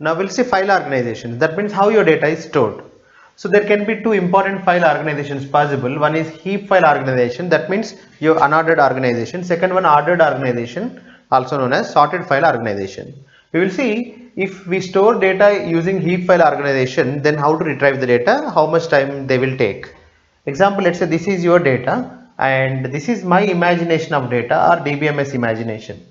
Now we'll see file organization. That means how your data is stored. So there can be two important file organizations possible. One is heap file organization. That means your unordered organization. Second one, ordered organization, also known as sorted file organization. We will see if we store data using heap file organization, then how to retrieve the data, how much time they will take. Example, let's say this is your data and this is my imagination of data or DBMS imagination.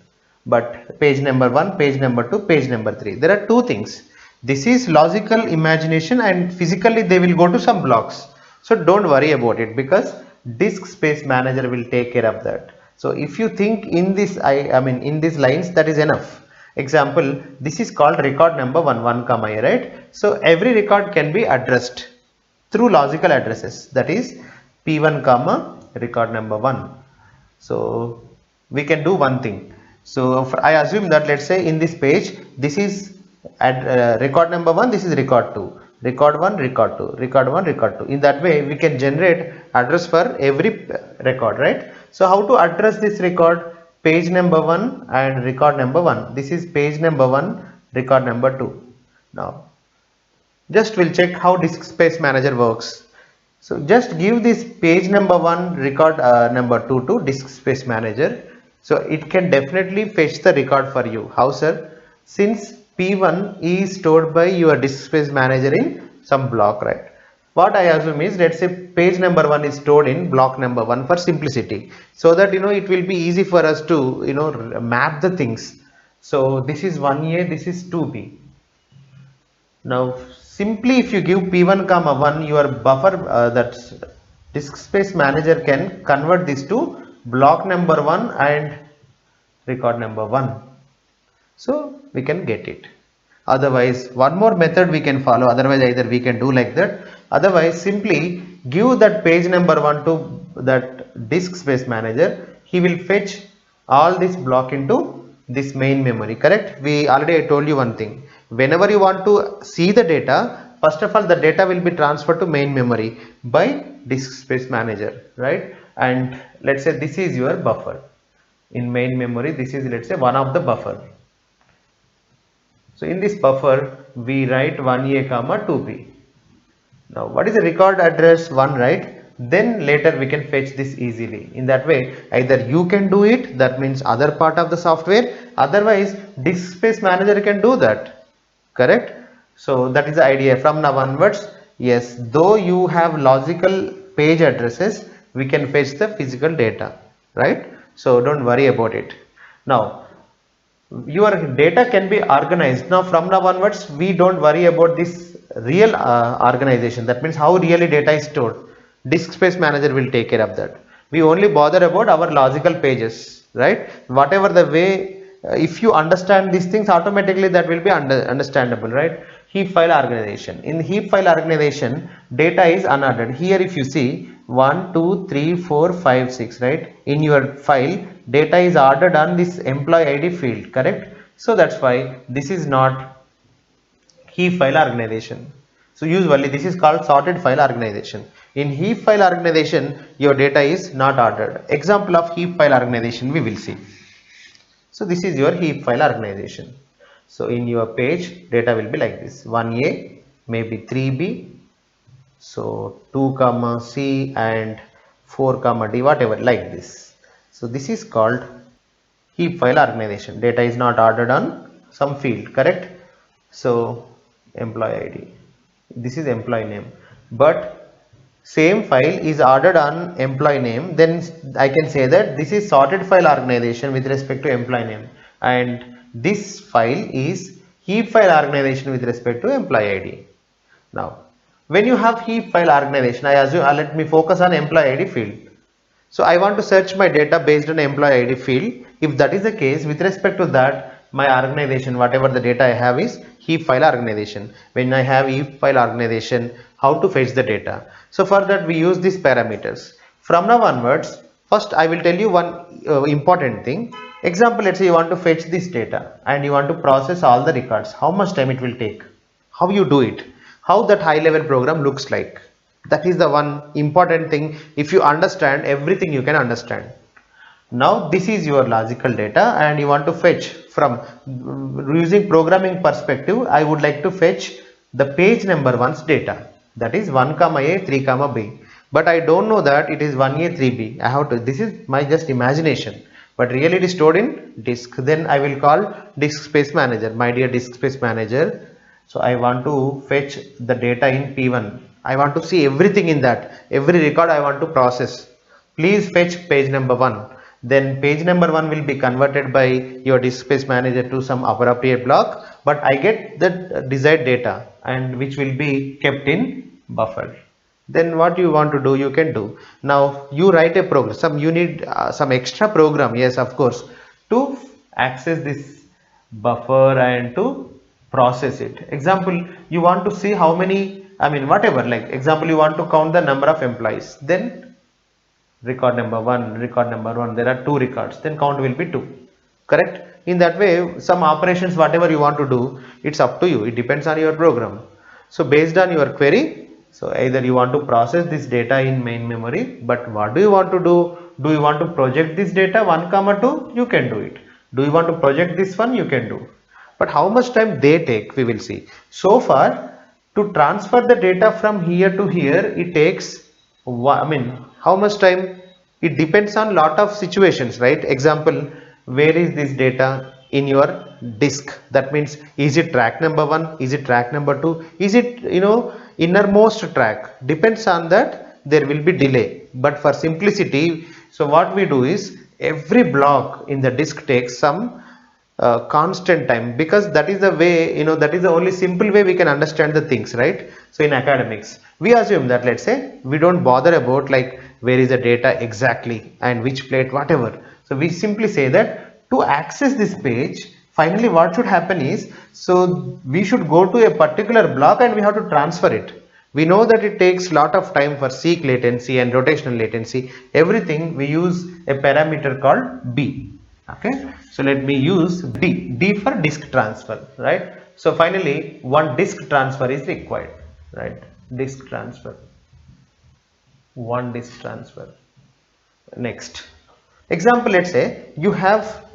But page number 1, page number 2, page number 3. There are two things. This is logical imagination and physically they will go to some blocks. So don't worry about it because disk space manager will take care of that. So if you think in this, I mean in these lines, that is enough. Example, this is called record number 1 comma I, right? So every record can be addressed through logical addresses, that is p1 comma record number 1. So we can do one thing. So I assume that let's say in this page, this is at record number 1, this is record 2, record 1, record 2, record 1, record 2. In that way we can generate address for every record, right? So how to address this record? Page number 1 and record number 1. This is page number 1, record number 2. Now just we'll check how disk space manager works. So just give this page number 1, record number 2 to disk space manager. So it can definitely fetch the record for you. How, sir? Since P1 is stored by your disk space manager in some block, right? What I assume is, let's say page number 1 is stored in block number 1 for simplicity, so that it will be easy for us to map the things. So this is 1A, this is 2B. Now simply if you give p1 comma 1, your buffer that's disk space manager can convert this to block number 1 and record number 1. So we can get it. Otherwise, one more method we can follow. Otherwise, either we can do like that. Otherwise, simply give that page number 1 to that disk space manager. He will fetch all this block into this main memory. Correct? We already told you one thing. Whenever you want to see the data, first of all the data will be transferred to main memory by disk space manager, right? And let's say this is your buffer. In main memory, this is, let's say, one of the buffer. So in this buffer we write 1A comma 2B. Now what is the record address? 1, right? Then later we can fetch this easily. In that way, either you can do it, that means other part of the software, otherwise disk space manager can do that. Correct? So that is the idea. From now onwards, yes, though you have logical page addresses, we can fetch the physical data, right? So don't worry about it. Now your data can be organized. Now from now onwards, we don't worry about this real organization. That means how really data is stored. Disk space manager will take care of that. We only bother about our logical pages, right? Whatever the way, if you understand these things, automatically that will be understandable, right? Heap file organization. In heap file organization, data is unordered. Here if you see 1, 2, 3, 4, 5, 6, right? In your file, data is ordered on this employee ID field, correct? So that's why this is not heap file organization. So usually this is called sorted file organization. In heap file organization, your data is not ordered. Example of heap file organization we will see. So this is your heap file organization. So in your page, data will be like this: 1A, maybe 3B, so 2 comma C and 4 comma D, whatever, like this. So this is called heap file organization. Data is not ordered on some field, correct? So employee ID, this is employee name, but same file is ordered on employee name, then I can say that this is sorted file organization with respect to employee name, and this file is heap file organization with respect to employee ID. Now when you have heap file organization, I assume let me focus on employee ID field. So I want to search my data based on employee ID field. If that is the case, with respect to that, my organization, whatever the data I have, is heap file organization. When I have heap file organization, how to fetch the data? So for that we use these parameters. From now onwards, first I will tell you one important thing. Example, let's say you want to fetch this data and you want to process all the records. How much time it will take? How you do it? How that high level program looks like? That is the one important thing. If you understand everything, you can understand. Now this is your logical data and you want to fetch from using programming perspective. I would like to fetch the page number 1's data, that is 1 comma a 3 comma b, but I don't know that it is 1a 3b. I have to, this is my just imagination, but really it is stored in disk. Then I will call disk space manager, my dear disk space manager. So I want to fetch the data in P1. I want to see everything in that, every record I want to process. Please fetch page number 1. Then page number 1 will be converted by your disk space manager to some appropriate block, but I get the desired data and which will be kept in buffer. Then what you want to do, you can do. Now you write a program, you need some extra program, yes of course, to access this buffer and to process it. Example, you want to see how many, I mean whatever, like example you want to count the number of employees, then record number 1, there are 2 records, then count will be 2, correct? In that way, some operations whatever you want to do, it's up to you, it depends on your program. So based on your query, so either you want to process this data in main memory, but what do you want to do you want to project this data 1 comma 2, you can do it. Do you want to project this one, you can do. But how much time they take, we will see. So far, to transfer the data from here to here, it takes, I mean how much time, it depends on lot of situations, right? Example, where is this data in your disk? That means, is it track number 1, is it track number 2, is it innermost track? Depends on that, there will be delay. But for simplicity, so what we do is every block in the disk takes some constant time, because that is the way, that is the only simple way we can understand the things, right? So in academics, we assume that, let's say, we don't bother about like where is the data exactly and which plate, whatever. So we simply say that to access this page, finally what should happen is, so we should go to a particular block and we have to transfer it. We know that it takes lot of time for seek latency and rotational latency, everything. We use a parameter called B. Okay, so let me use D for disk transfer, right? So finally one disk transfer is required, right? Disk transfer, one disk transfer. Next example, let's say you have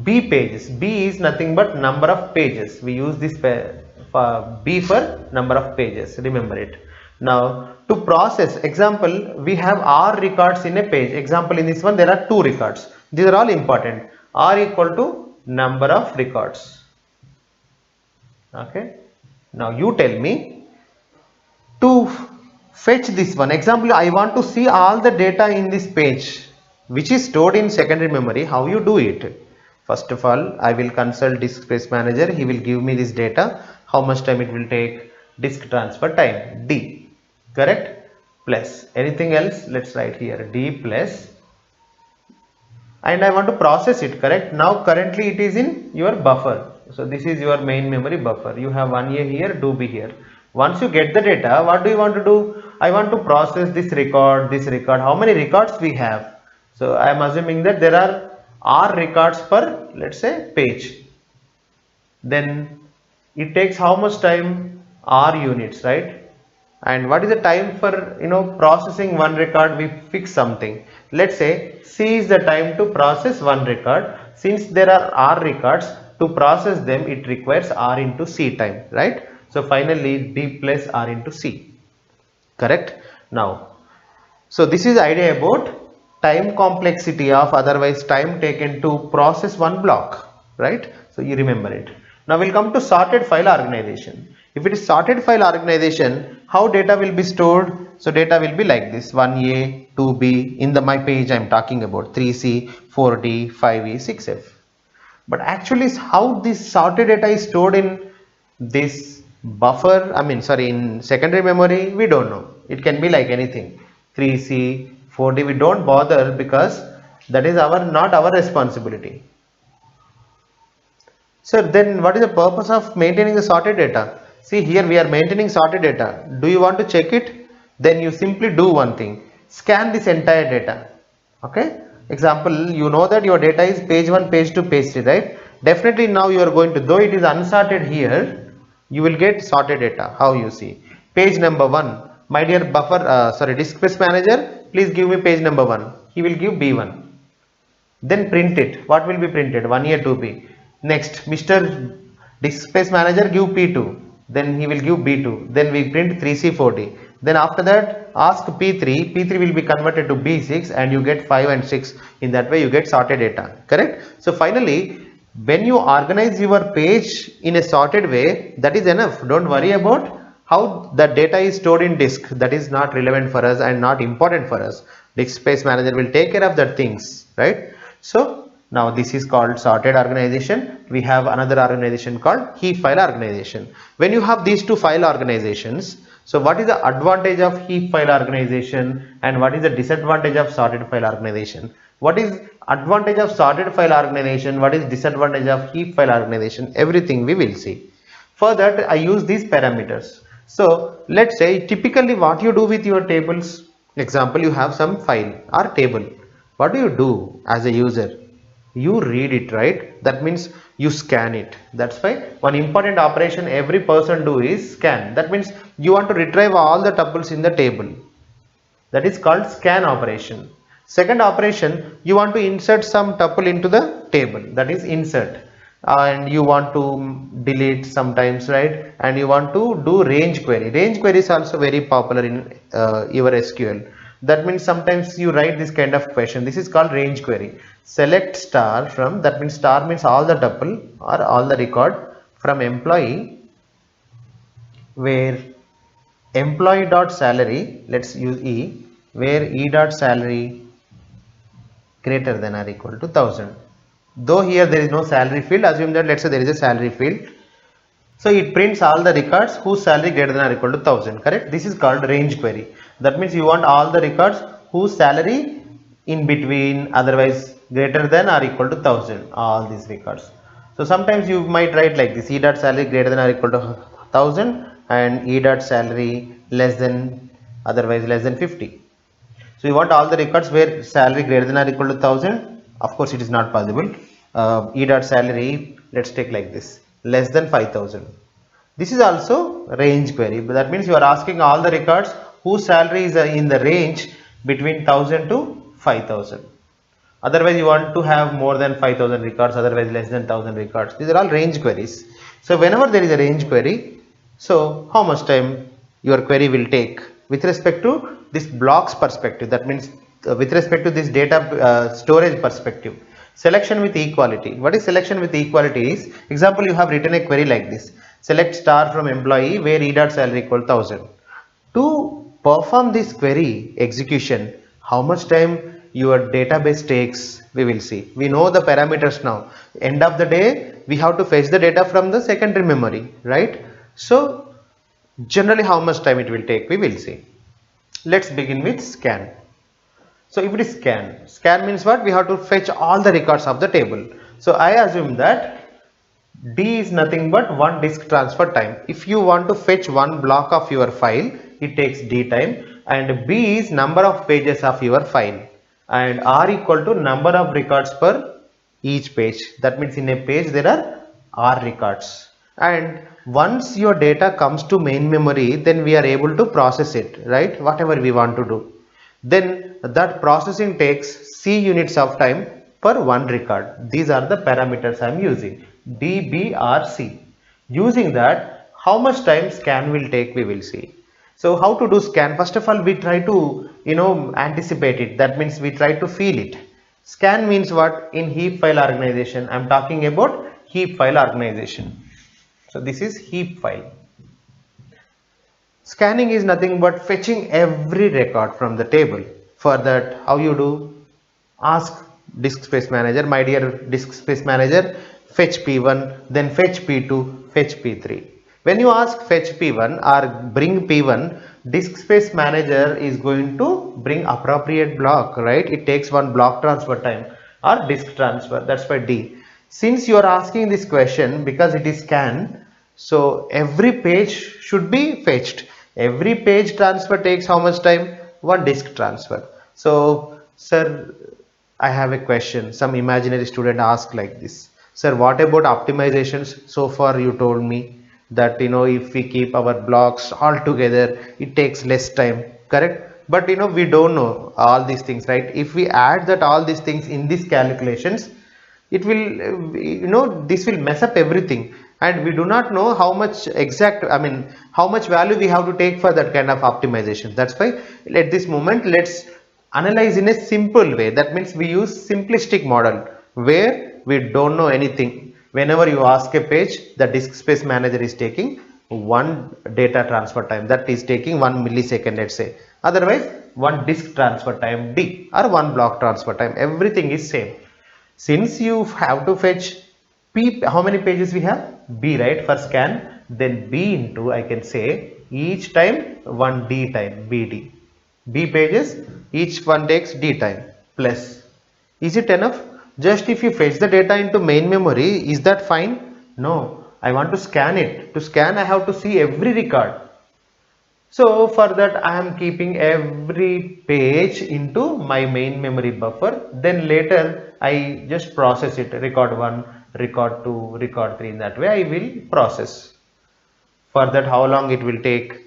B pages. B is nothing but number of pages. We use this for B for number of pages, remember it. Now to process, example, we have R records in a page. Example, in this one there are 2 records. These are all important. R equal to number of records. Okay, now you tell me to fetch this one. Example, I want to see all the data in this page which is stored in secondary memory. How you do it? First of all, I will consult disk space manager. He will give me this data. How much time it will take? Disk transfer time, D, correct? Plus anything else, let's write here D plus, and I want to process it, correct? Now currently it is in your buffer. So this is your main memory buffer. You have 1A here, 2B here. Once you get the data, what do you want to do? I want to process this record, this record. How many records we have? So I am assuming that there are R records per, let's say, page. Then it takes how much time? R units, right? And what is the time for processing one record? We fix something. Let's say C is the time to process one record. Since there are R records, to process them it requires R into C time, right? So finally D plus R into C, correct? Now, so this is the idea about time complexity of, otherwise time taken to process one block, right? So you remember it. Now we'll come to sorted file organization. If it is sorted file organization, how data will be stored? So data will be like this: 1A, 2B, in my page I am talking about 3C, 4D, 5E, 6F. But actually how this sorted data is stored in this buffer, in secondary memory, we don't know. It can be like anything, 3C, 4D, we don't bother because that is not our responsibility. So then what is the purpose of maintaining the sorted data? See, here we are maintaining sorted data. Do you want to check it? Then you simply do one thing. Scan this entire data. Okay. Example, you know that your data is page 1, page 2, page 3, right? Definitely now you are going to, though it is unsorted here, you will get sorted data. How you see? Page number 1. My dear buffer, disk space manager, please give me page number 1. He will give B1. then print it. What will be printed? 1A 2B. Next, Mr. Disk Space Manager give P2, then he will give B2, then we print 3C 4D. Then after that ask P3, P3 will be converted to B6 and you get 5 and 6. In that way you get sorted data, correct? So finally, when you organize your page in a sorted way, that is enough. Don't worry about how the data is stored in disk. That is not relevant for us and not important for us. Disk Space Manager will take care of that things, right? So now this is called sorted organization. We have another organization called heap file organization. When you have these two file organizations, so what is the advantage of heap file organization and what is the disadvantage of sorted file organization? What is advantage of sorted file organization? What is disadvantage of heap file organization? Everything we will see. For that I use these parameters. So let's say typically what you do with your tables. Example, you have some file or table. What do you do as a user? You read it, right? That means you scan it. That's why one important operation every person do is scan. That means you want to retrieve all the tuples in the table. That is called scan operation. Second operation, you want to insert some tuple into the table. That is insert. And you want to delete sometimes, right? And you want to do range query. Range query is also very popular in your SQL. That means sometimes you write this kind of question. This is called range query. Select star from, that means star means all the tuple or all the record from employee, where employee dot salary, let's use E, where E dot salary greater than or equal to 1000. Though here there is no salary field, assume that let's say there is a salary field. So it prints all the records whose salary greater than or equal to 1000, correct? This is called range query. That means you want all the records whose salary in between, otherwise greater than or equal to 1000, all these records. So sometimes you might write like this: E dot salary greater than or equal to 1000 and E dot salary less than, otherwise less than 50. So you want all the records where salary greater than or equal to 1000. Of course it is not possible. E dot salary, let's take like this, less than 5000. This is also range query, but that means you are asking all the records whose salary is in the range between 1000 to 5000. Otherwise you want to have more than 5000 records, otherwise less than 1000 records. These are all range queries. So whenever there is a range query, so how much time your query will take with respect to this blocks perspective, that means with respect to this data storage perspective. Selection with equality. What is selection with equality is, example, you have written a query like this: select star from employee where E dot salary equal 1000. To perform this query execution, how much time your database takes, we will see. We know the parameters now. End of the day, we have to fetch the data from the secondary memory, right? So generally how much time it will take, we will see. Let's begin with scan. So if it is scan means what? We have to fetch all the records of the table. So I assume that D is nothing but one disk transfer time. If you want to fetch one block of your file, it takes D time, and B is number of pages of your file, and R equal to number of records per each page. That means in a page there are R records, and once your data comes to main memory, then we are able to process it, right? Whatever we want to do. Then that processing takes C units of time per one record. These are the parameters I am using, D, B, R, C. Using that, how much time scan will take, we will see. So how to do scan? First of all, we try to anticipate it. That means we try to feel it. Scan means what? In heap file organization, I am talking about heap file organization. So this is heap file. Scanning is nothing but fetching every record from the table. For that, how you do? Ask disk space manager, my dear disk space manager, fetch P1, then fetch P2, fetch P3. When you ask fetch P1 or bring P1, disk space manager is going to bring appropriate block, right? It takes one block transfer time or disk transfer. That's why D. Since you are asking this question because it is scan, so every page should be fetched. Every page transfer takes how much time? One disk transfer. So, sir, I have a question. Some imaginary student asked like this: sir, what about optimizations? So far you told me that if we keep our blocks all together, it takes less time, correct? but we don't know all these things, right? If we add that all these things in these calculations, it will this will mess up everything, and we do not know how much exact, I mean how much value we have to take for that kind of optimization. That's why at this moment let's analyze in a simple way. That means we use simplistic model where we don't know anything. Whenever you ask a page, the disk space manager is taking one data transfer time, that is taking 1 millisecond, let's say. Otherwise one disk transfer time D or one block transfer time, everything is same. Since you have to fetch P, how many pages we have? B, right, for scan, then B into, I can say, each time one D time, BD. B pages, each one takes D time, plus. Is it enough? Just if you fetch the data into main memory, is that fine? No, I want to scan it. To scan, I have to see every record. So for that I am keeping every page into my main memory buffer. Then later I just process it, record 1, record 2, record 3. In that way I will process. For that, how long it will take?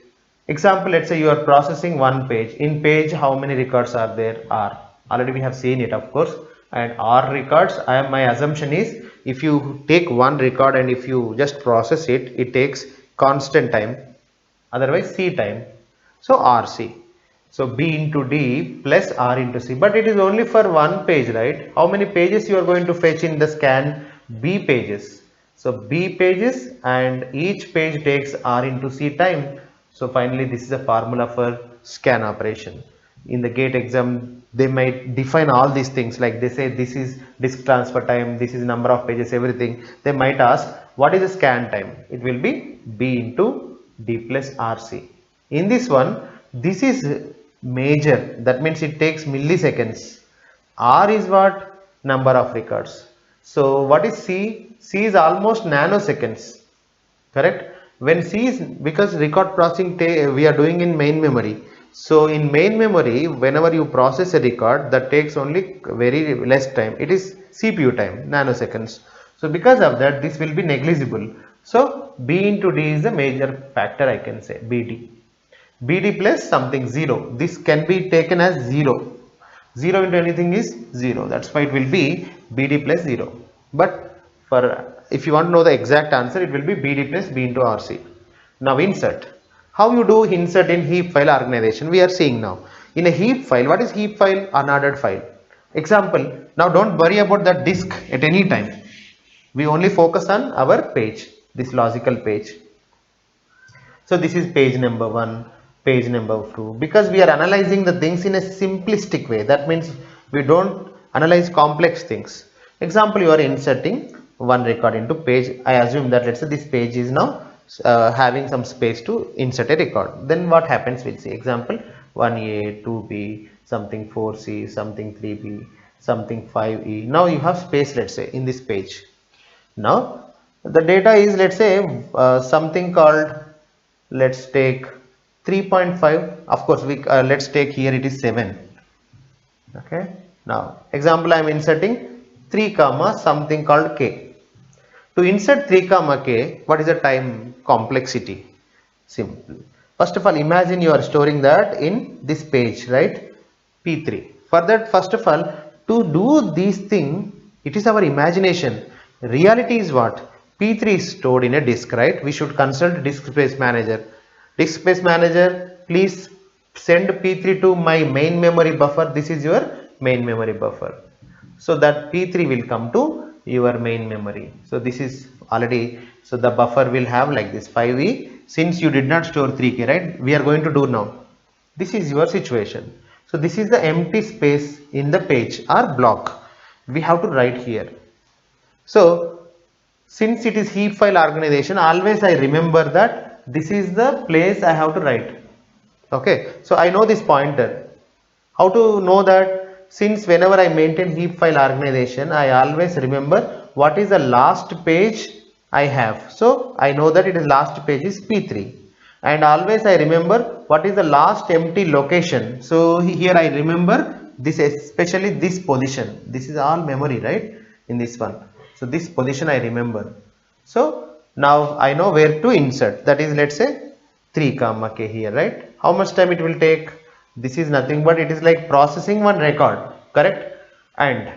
Example, let's say you are processing one page. In page, how many records are there? R. Already we have seen it, of course. And R records, my assumption is, if you take one record and if you just process it, it takes constant time, otherwise C time. So RC. So B into D plus R into C. But it is only for one page, right? How many pages you are going to fetch in the scan? B pages. So B pages, and each page takes R into C time. So finally this is a formula for scan operation. In the GATE exam they might define all these things, like they say this is disk transfer time, this is number of pages, everything. They might ask what is the scan time? It will be B into D plus RC. In this one, this is major, that means it takes milliseconds. R is what? Number of records. So what is C? C is almost nanoseconds, correct? When C is, because record processing we are doing in main memory. So in main memory, whenever you process a record, that takes only very less time. It is CPU time, nanoseconds. So because of that, this will be negligible. So B into D is the major factor, I can say, BD. BD plus something 0. This can be taken as 0. 0 into anything is 0. That's why it will be BD plus 0. But for if you want to know the exact answer, it will be BD plus B into RC. Now insert. How you do insert in heap file organization? We are seeing now. In a heap file, what is heap file? Unordered file. Example. Now don't worry about the disk at any time. We only focus on our page, this logical page. So this is page number 1, page number 2, because we are analyzing the things in a simplistic way. That means we don't analyze complex things. Example, you are inserting one record into page. I assume that let's say this page is now having some space to insert a record. Then what happens? We'll see. Example 1A, 2B, something 4C, something 3B, something 5E. Now you have space, let's say, in this page. Now the data is, let's say, something called, let's take 3.5. Of course we let's take here it is 7. Okay, now example I am inserting 3 comma something called K. To insert 3 comma K, what is the time complexity? Simple. First of all, imagine you are storing that in this page, right? P3. For that, first of all, to do these things, it is our imagination. Reality is what? P3 is stored in a disk, right? We should consult disk space manager. Disk space manager, please send P3 to my main memory buffer. This is your main memory buffer. So that P3 will come to your main memory. So this is already, so the buffer will have like this 5E. Since you did not store 3K, right? We are going to do now. This is your situation. So this is the empty space in the page or block. We have to write here. So since it is heap file organization, always I remember that this is the place I have to write. Okay, so I know this pointer. How to know that? Since whenever I maintain heap file organization, I always remember what is the last page I have. So I know that it is last page is P3, and always I remember what is the last empty location. So here I remember this, especially this position. This is all memory, right? In this one. So this position I remember. So now I know where to insert. That is, let's say 3 comma K here, right? How much time it will take? This is nothing but it is like processing one record, correct? And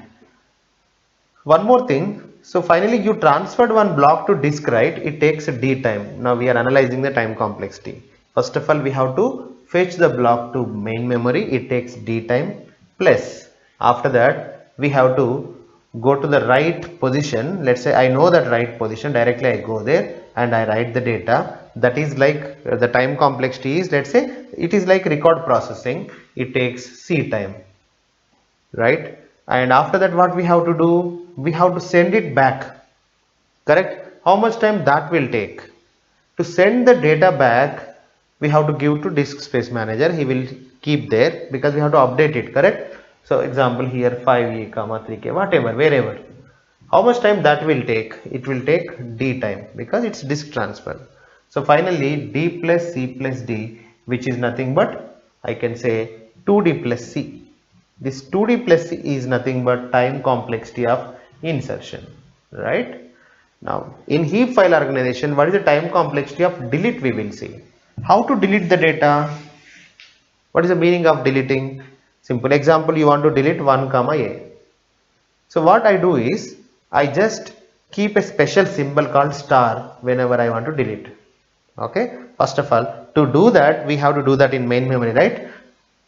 one more thing, so finally you transferred one block to disk, right? It takes d time. Now we are analyzing the time complexity. First of all, we have to fetch the block to main memory. It takes d time, plus after that we have to go to the right position. Let's say I know that right position, directly I go there and I write the data. That is like the time complexity is, let's say it is like record processing, it takes c time, right? And after that what we have to do, we have to send it back, correct? How much time that will take? To send the data back, we have to give to disk space manager. He will keep there because we have to update it, correct? So example here 5e comma 3k, whatever, wherever. How much time that will take? It will take d time because it's disk transfer. So finally d plus c plus d, which is nothing but I can say 2d plus c. This 2d plus c is nothing but time complexity of insertion, right? Now in heap file organization, what is the time complexity of delete? We will see how to delete the data. What is the meaning of deleting? Simple example, you want to delete 1 comma a. So what I do is I just keep a special symbol called star whenever I want to delete. Okay, first of all, to do that we have to do that in main memory, right?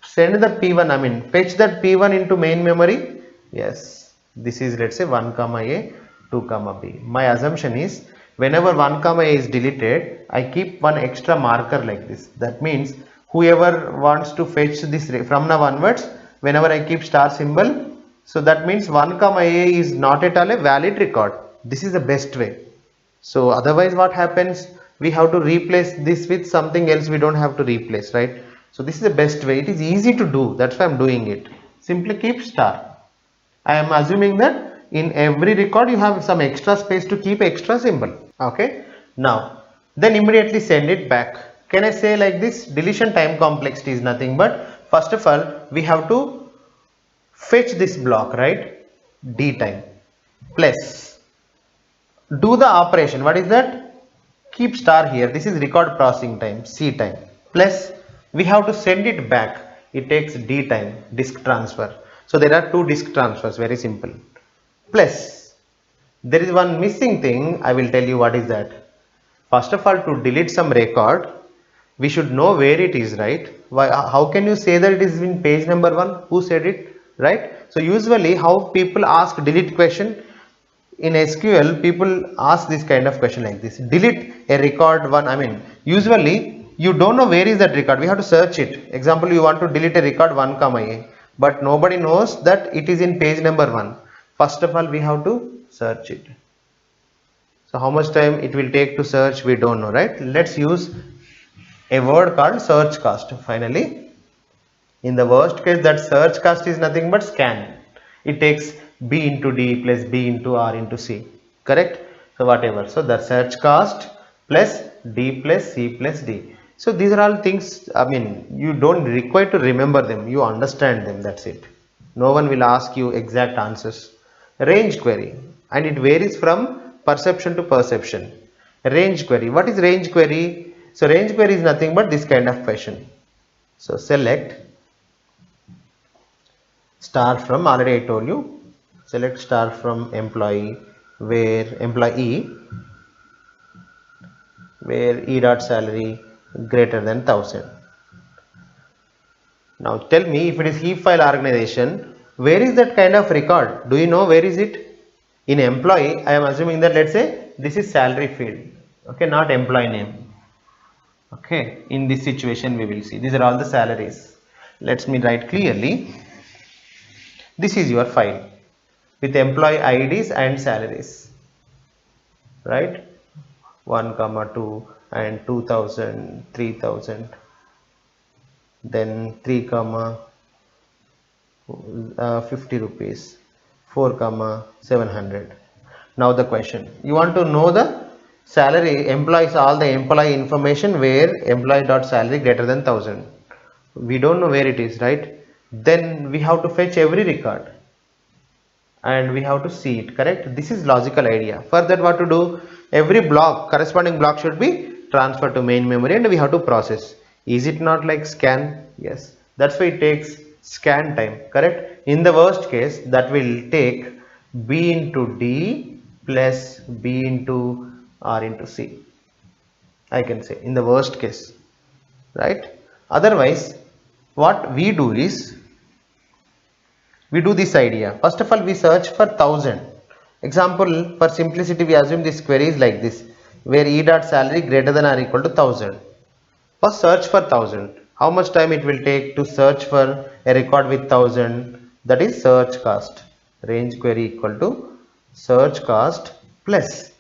Send the p1, I mean fetch that p1 into main memory. Yes, this is let's say 1 comma a, 2 comma b. My assumption is whenever 1 comma a is deleted, I keep one extra marker like this. That means whoever wants to fetch this from now onwards, whenever I keep star symbol, so that means 1 comma a is not at all a valid record. This is the best way. So otherwise what happens, we have to replace this with something else. We don't have to replace, right? So this is the best way. It is easy to do, that's why I'm doing it. Simply keep star. I am assuming that in every record you have some extra space to keep extra symbol. Okay, now then immediately send it back. Can I say like this? Deletion time complexity is nothing but, first of all we have to fetch this block, right? D time, plus do the operation. What is that? Keep star here. This is record processing time, c time, plus we have to send it back. It takes d time, disk transfer. So there are two disk transfers, very simple. Plus there is one missing thing. I will tell you what is that. First of all, to delete some record, we should know where it is, right? Why, how can you say that it is in page number 1? Who said it, right? So usually how people ask delete question in SQL, people ask this kind of question like this: delete a record 1. I mean usually you don't know where is that record, we have to search it. Example, you want to delete a record 1 comma a, but nobody knows that it is in page number 1. First of all we have to search it. So how much time it will take to search, we don't know, right? Let's use a word called search cost. Finally, in the worst case, that search cost is nothing but scan. It takes b into d plus b into r into c, correct? So whatever, so the search cost plus d plus c plus d. So these are all things, I mean you don't require to remember them, you understand them, that's it. No one will ask you exact answers. Range query, and it varies from perception to perception. Range query, what is range query? So range query is nothing but this kind of question. So select star from, already I told you, select star from employee where employee where e dot salary greater than 1000. Now tell me, if it is heap file organization, where is that kind of record? Do you know where is it? In employee, I am assuming that let's say this is salary field, okay, not employee name. Okay, in this situation we will see these are all the salaries. Let me write clearly. This is your file with employee IDs and salaries, right? 1 comma 2 and 2000, 3000, then 3 comma 50 rupees, 4 comma 700. Now the question, you want to know the salary employees, all the employee information where employee dot salary greater than 1000. We don't know where it is, right? Then we have to fetch every record and we have to see it, correct? This is logical idea. For that, what to do? Every block, corresponding block should be transferred to main memory and we have to process. Is it not like scan? Yes. That's why it takes scan time, correct? In the worst case, that will take B into D plus B into R into C. I can say in the worst case, right? Otherwise, what we do is we do this idea. First of all, we search for 1000. Example, for simplicity, we assume this query is like this, where E dot salary greater than or equal to 1000. First, search for 1000. How much time it will take to search for a record with 1000? That is search cost. Range query equal to search cost plus.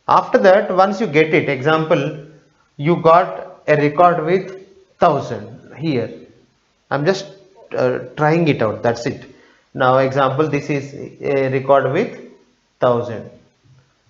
After that, once you get it, example, you got a record with 1000 here. I'm just trying it out, that's it. Now example, this is a record with 1000.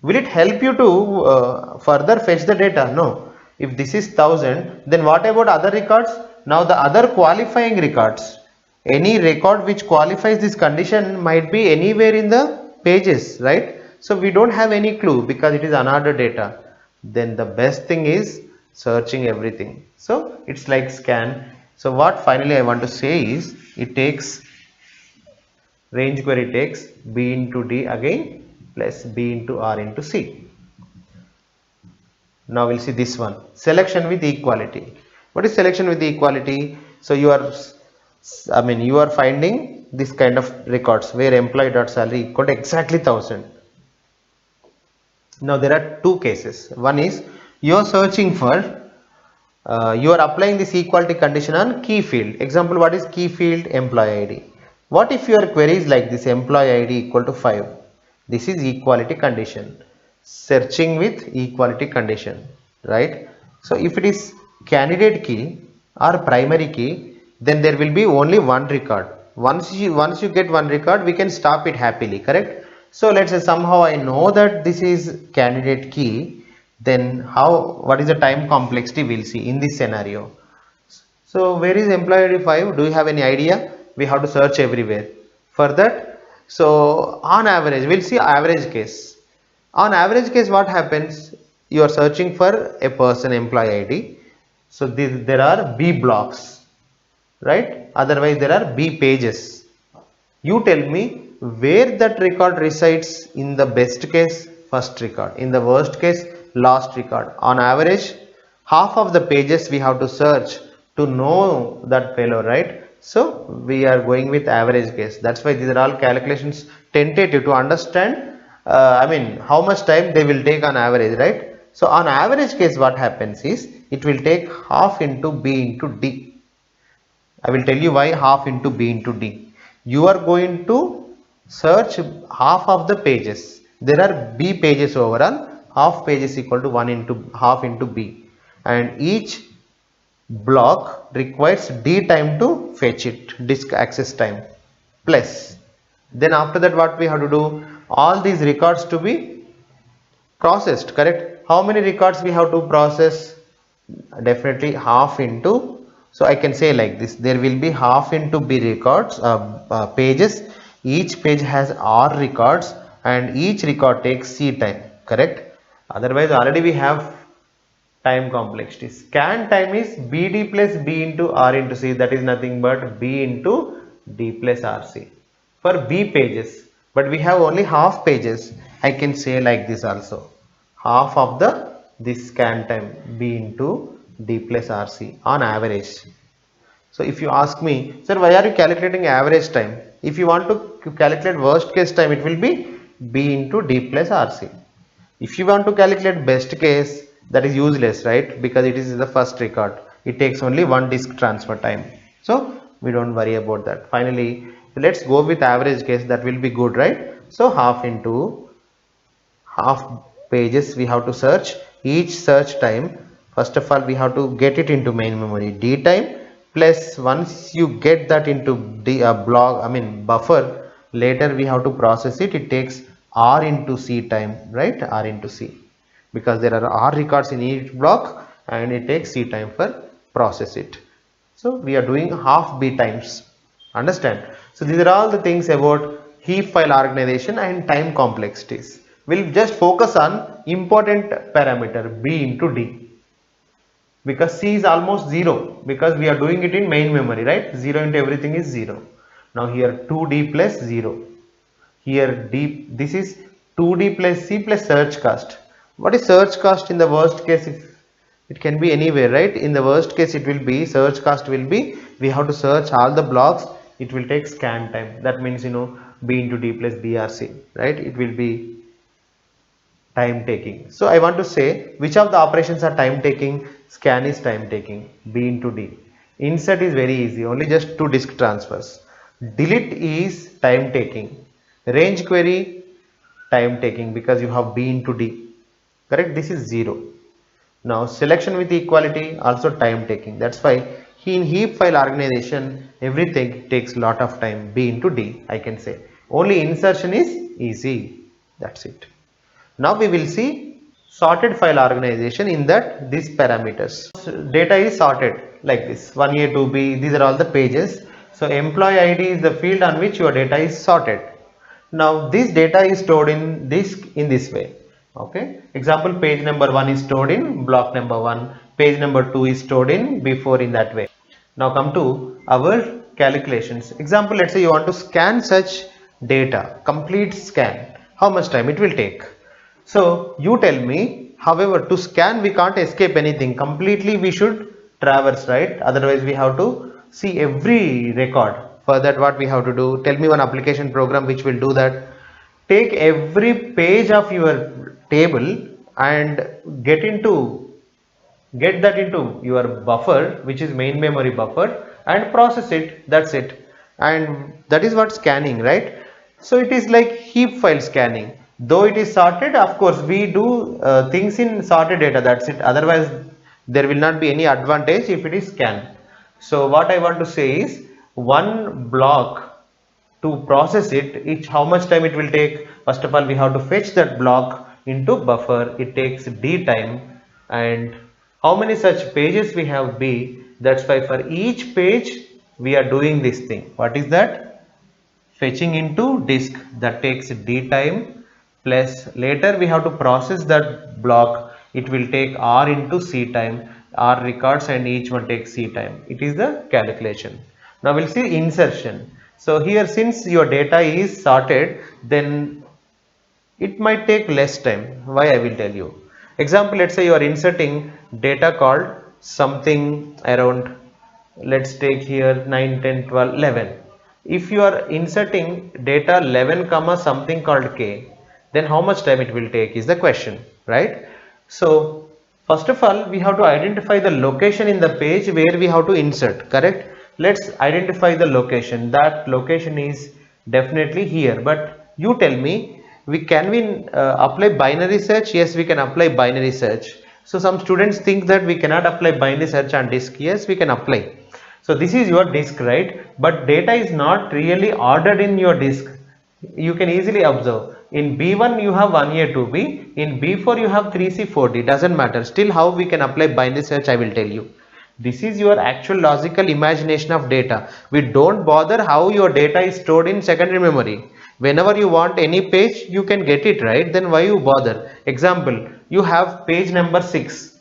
Will it help you to further fetch the data? No. If this is 1000, then what about other records? Now the other qualifying records, any record which qualifies this condition might be anywhere in the pages, right? So we don't have any clue because it is unordered data. Then the best thing is searching everything. So it's like scan. So what finally I want to say is, it takes range query takes B into D again plus B into R into C. Now we'll see this one, selection with equality. What is selection with equality? So you are finding this kind of records where employee dot salary equal to exactly 1000. Now there are two cases. One is you are searching for you are applying this equality condition on key field. Example, what is key field? Employee ID. What if your query is like this, employee ID equal to 5? This is equality condition. Searching with equality condition, right? So if it is candidate key or primary key, then there will be only one record. Once you get one record, we can stop it happily, correct? So let's say somehow I know that this is candidate key, then what is the time complexity we'll see in this scenario. So where is employee ID 5? Do you have any idea? We have to search everywhere. For that, so on average, we'll see average case. On average case, what happens? You are searching for a person employee ID. So there are B blocks, right? Otherwise, there are B pages. You tell me where that record resides in the best case, first record. In the worst case, last record. On average, half of the pages we have to search to know that fellow, right? So we are going with average case. That's why these are all calculations tentative to understand how much time they will take on average, right? So on average case, what happens is it will take half into B into D. I will tell you why half into B into D. You are going to search half of the pages. There are B pages overall. Half page is equal to 1 into half into B, and each block requires D time to fetch it, disk access time plus. Then after that, what we have to do? All these records to be processed, correct? How many records we have to process? Definitely half into, so I can say like this, there will be half into B records, pages. Each page has R records and each record takes C time, correct? Otherwise already we have time complexity. Scan time is BD plus B into R into C, that is nothing but B into D plus RC for B pages. But we have only half pages. I can say like this also, half of this scan time B into D plus RC on average. So if you ask me, sir, why are you calculating average time? If you want to calculate worst case time, it will be B into D plus RC. If you want to calculate best case, that is useless, right? Because it is the first record. It takes only one disk transfer time. So we don't worry about that. Finally, let's go with average case. That will be good, right? So half into half pages we have to search. Each search time, first of all, we have to get it into main memory, D time plus once you get that into buffer, later we have to process it. It takes R into C time, right? R into C, because there are R records in each block and it takes C time for process it. So we are doing half B times, understand? So these are all the things about heap file organization and time complexities. We'll just focus on important parameter B into D. because C is almost 0 because we are doing it in main memory, right? 0 into everything is 0. Now here 2D plus 0. Here D, this is 2D plus C plus search cost. What is search cost in the worst case? If it can be anywhere, right? In the worst case it will be, search cost will be, we have to search all the blocks, it will take scan time. That means, B into D plus BRC, right? It will be time taking. So I want to say which of the operations are time taking. Scan is time taking, B into D. Insert is very easy, only just 2 disk transfers. Delete is time taking. Range query, time taking because you have B into D. Correct? This is 0. Now selection with equality also time taking. That's why in heap file organization everything takes lot of time. B into D I can say. Only insertion is easy. That's it. Now we will see sorted file organization in that these parameters. Data is sorted like this 1A, 2B, these are all the pages. So employee ID is the field on which your data is sorted. Now this data is stored in disk in this way. Okay. Example, page number 1 is stored in block number 1, page number 2 is stored in B4 in that way. Now come to our calculations. Example, let's say you want to scan such data, complete scan. How much time it will take? So you tell me, however, to scan we can't escape anything. Completely we should traverse, right? Otherwise we have to see every record. For that what we have to do? Tell me one application program which will do that. Take every page of your table and get that into your buffer, which is main memory buffer, and process it. That's it. And that is what scanning, right? So it is like heap file scanning. Though it is sorted, of course we do things in sorted data, that's it. Otherwise there will not be any advantage if it is scanned. So what I want to say is, one block to process it, how much time it will take? First of all we have to fetch that block into buffer, it takes D time. And how many such pages we have? B. That's why for each page we are doing this thing. What is that? Fetching into disk, that takes D time, plus later we have to process that block, it will take R into C time, R records and each one takes C time. It is the calculation. Now we'll see insertion. So here, since your data is sorted, then it might take less time. Why? I will tell you. Example, let's say you are inserting data called something around, let's take here 9, 10, 12, 11. If you are inserting data 11 comma something called k, then how much time it will take is the question, right? So first of all we have to identify the location in the page where we have to insert, correct? Let's identify the location. That location is definitely here, but you tell me, we apply binary search? Yes, we can apply binary search. So some students think that we cannot apply binary search on disk. Yes, we can apply. So this is your disk, right? But data is not really ordered in your disk. You can easily observe. In B1 you have 1A, 2B. In B4 you have 3C, 4D. Doesn't matter. Still, how we can apply binary search, I will tell you. This is your actual logical imagination of data. We don't bother how your data is stored in secondary memory. Whenever you want any page, you can get it, right? Then why you bother? Example, you have page number 6.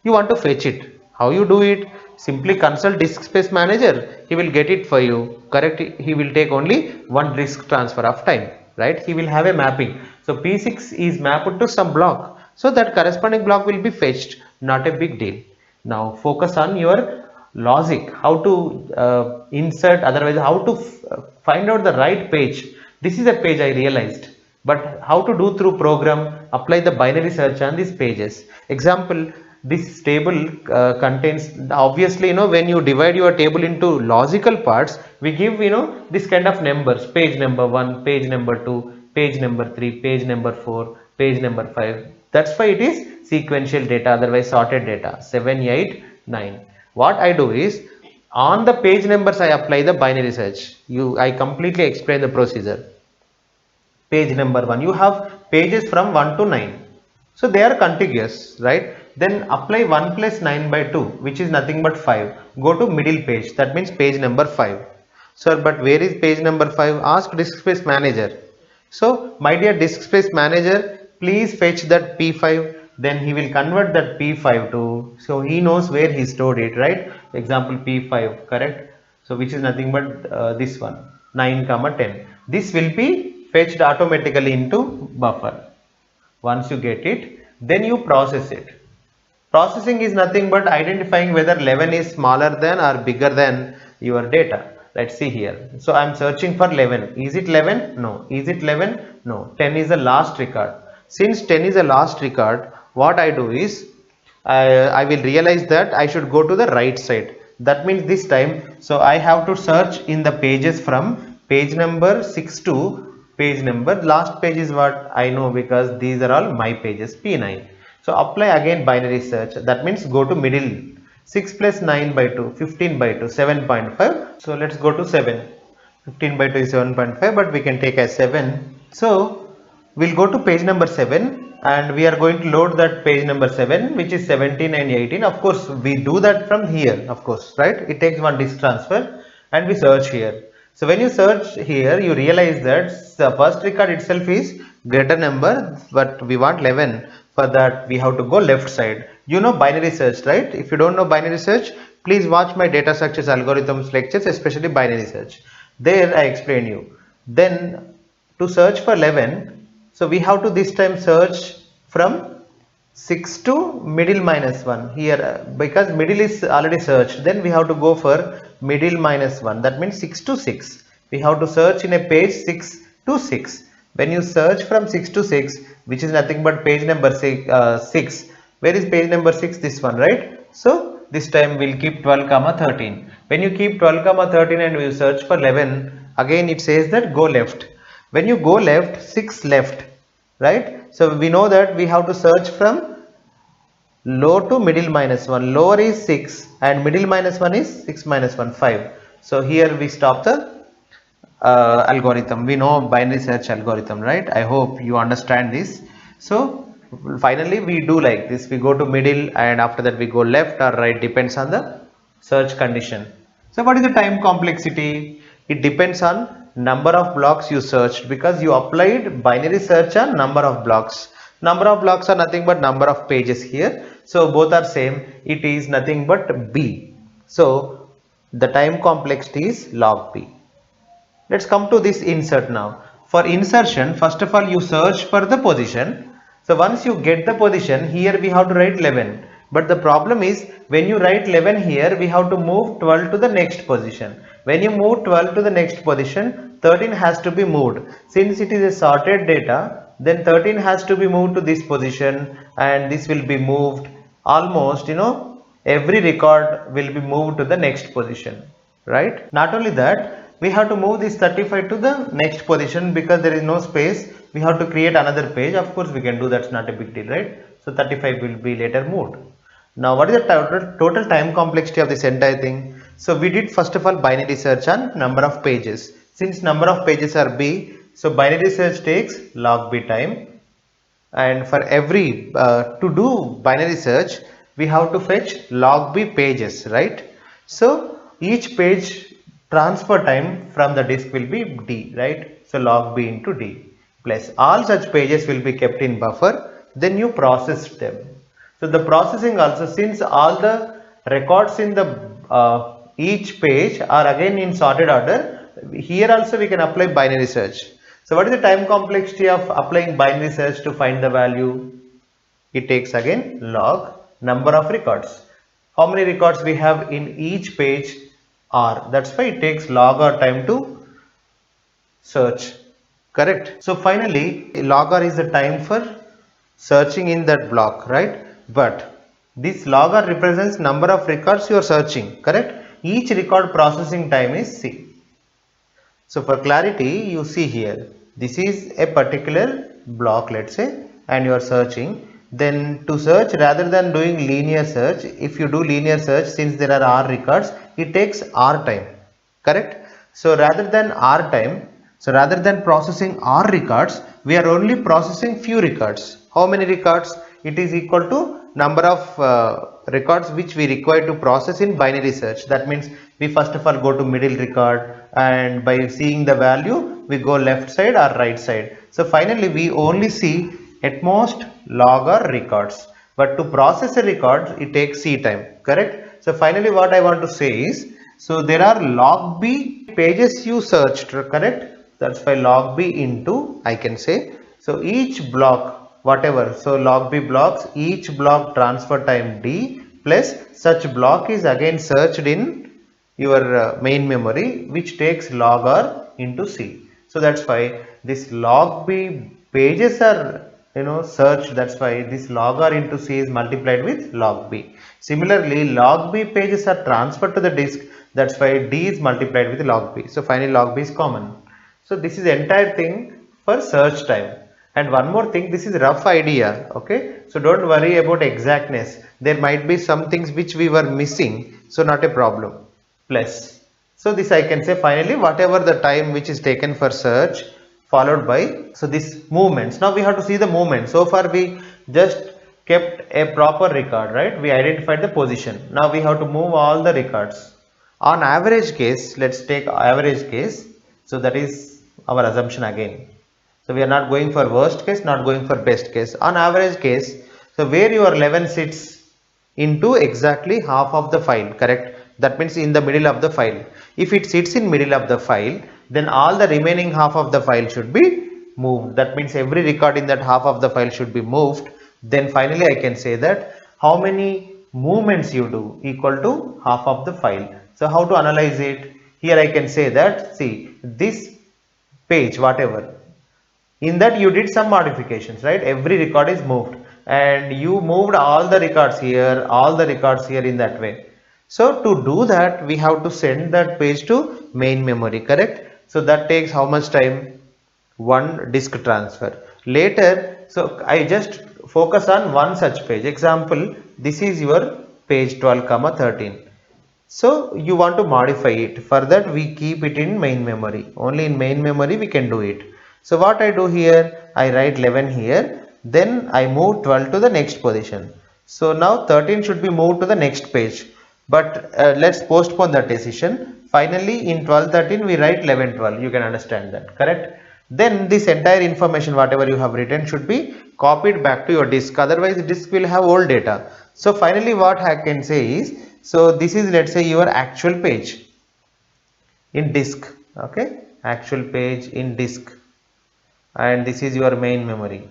You want to fetch it. How you do it? Simply consult disk space manager. He will get it for you. Correct? He will take only one disk transfer of time, right? He will have a mapping. So P6 is mapped to some block. So that corresponding block will be fetched. Not a big deal. Now focus on your logic, how to insert, otherwise how to find out the right page. This is a page I realized, but how to do through program, apply the binary search on these pages. Example, this table contains, obviously when you divide your table into logical parts, we give this kind of numbers: page number 1, page number 2, page number 3, page number 4, page number 5. That's why it is sequential data, otherwise sorted data. 7, 8, 9. What I do is, on the page numbers I apply the binary search. I completely explain the procedure. Page number 1, you have pages from 1 to 9, so they are contiguous, right? Then apply 1 plus 9 by 2, which is nothing but 5. Go to middle page, that means page number 5. Sir, but where is page number 5? Ask disk space manager. So my dear disk space manager, please fetch that P5. then he will convert that P5 to, so he knows where he stored it, right? Example P5, correct? So which is nothing but this one, 9 comma 10. This will be fetched automatically into buffer. Once you get it, then you process it. Processing is nothing but identifying whether 11 is smaller than or bigger than your data. Let's see here. So I'm searching for 11. Is it 11? No. Is it 11? No. 10 is the last record. Since 10 is the last record, what I do is I will realize that I should go to the right side. That means this time, so I have to search in the pages from page number 6 to page number. Last page is what I know because these are all my pages, P9. So apply again binary search. That means go to middle. 6 plus 9 by 2, 15 by 2, 7.5. So let's go to 7. 15 by 2 is 7.5, but we can take as 7. So we'll go to page number 7 and we are going to load that page number 7, which is 17 and 18. Of course, we do that from here, of course, right? It takes one disk transfer and we search here. So when you search here, you realize that the first record itself is greater number, but we want 11. For that, we have to go left side. You know binary search, right? If you don't know binary search, please watch my data structures algorithms lectures, especially binary search. There I explain you. Then to search for 11, so we have to this time search from 6 to middle minus 1 here, because middle is already searched. Then we have to go for middle minus 1. That means 6 to 6. We have to search in a page 6 to 6. When you search from 6 to 6, which is nothing but page number 6. Where is page number 6? This one, right? So this time we'll keep 12 comma 13. When you keep 12 comma 13 and we search for 11, again it says that go left. When you go left, 6 left, right? So we know that we have to search from low to middle minus 1. Lower is 6 and middle minus 1 is 6 minus 1, 5. So here we stop the algorithm. We know binary search algorithm, right? I hope you understand this. So finally we do like this. We go to middle and after that we go left or right, depends on the search condition. So what is the time complexity? It depends on number of blocks you searched, because you applied binary search on number of blocks. Number of blocks are nothing but number of pages here. So both are same. It is nothing but B. So the time complexity is log B. Let's come to this insert now. For insertion, first of all you search for the position. So once you get the position, here we have to write 11. But the problem is when you write 11 here, we have to move 12 to the next position. When you move 12 to the next position, 13 has to be moved. Since it is a sorted data, then 13 has to be moved to this position and this will be moved almost, every record will be moved to the next position, right? Not only that, we have to move this 35 to the next position because there is no space. We have to create another page. Of course, we can do, that's not a big deal, right? So 35 will be later moved. Now, what is the total time complexity of this entire thing? So we did first of all binary search on number of pages. Since number of pages are B, so binary search takes log B time. And for every, to do binary search, we have to fetch log B pages, right? So each page transfer time from the disk will be D, right? So log B into D plus all such pages will be kept in buffer, then you process them. So the processing also, since all the records in the each page are again in sorted order, here also we can apply binary search. So what is the time complexity of applying binary search to find the value? It takes again log number of records. How many records we have in each page? R. That's why it takes log R time to search. Correct. So finally, log R is the time for searching in that block, right? But this log R represents number of records you are searching, correct? Each record processing time is C. So for clarity, you see here, this is a particular block, let's say, and you are searching. Then to search, rather than doing linear search, if you do linear search, since there are R records, it takes R time, correct? So rather than R time, so rather than processing R records, we are only processing few records. How many records? It is equal to number of records which we require to process in binary search. That means we first of all go to middle record, and by seeing the value we go left side or right side. So finally we only see at most log or records, but to process a record it takes C time, correct? So finally what I want to say is, so there are log B pages you searched, correct? That's why log B into, I can say, so each block whatever, so log B blocks, each block transfer time D plus such block is again searched in your main memory, which takes log R into C. So that's why this log B pages are searched, that's why this log R into C is multiplied with log B. Similarly, log B pages are transferred to the disk, that's why D is multiplied with log B. So finally log B is common. So this is the entire thing for search time. And one more thing, this is rough idea, okay? So don't worry about exactness. There might be some things which we were missing, so not a problem. Plus, so this I can say finally whatever the time which is taken for search followed by, so this movements. Now we have to see the movement. So far we just kept a proper record, right? We identified the position. Now we have to move all the records. On average case, let's take average case. So that is our assumption again. So we are not going for worst case, not going for best case. On average case, so where your 11 sits into exactly half of the file, correct? That means in the middle of the file. If it sits in middle of the file, then all the remaining half of the file should be moved. That means every record in that half of the file should be moved. Then finally I can say that how many movements you do equal to half of the file. So how to analyze it? Here I can say that, see, this page whatever, in that you did some modifications, right? Every record is moved and you moved all the records here, all the records here in that way. So to do that we have to send that page to main memory, correct? So that takes how much time? One disk transfer. Later, so I just focus on one such page. Example, this is your page 12 comma 13. So you want to modify it. For that we keep it in main memory. Only in main memory we can do it. So what I do here, I write 11 here, then I move 12 to the next position. So now 13 should be moved to the next page. But let's postpone that decision. Finally in 12:13 we write 11:12. You can understand that, correct? Then this entire information whatever you have written should be copied back to your disk. Otherwise the disk will have old data. So finally what I can say is, so this is, let's say, your actual page in disk, okay? Actual page in disk, and this is your main memory.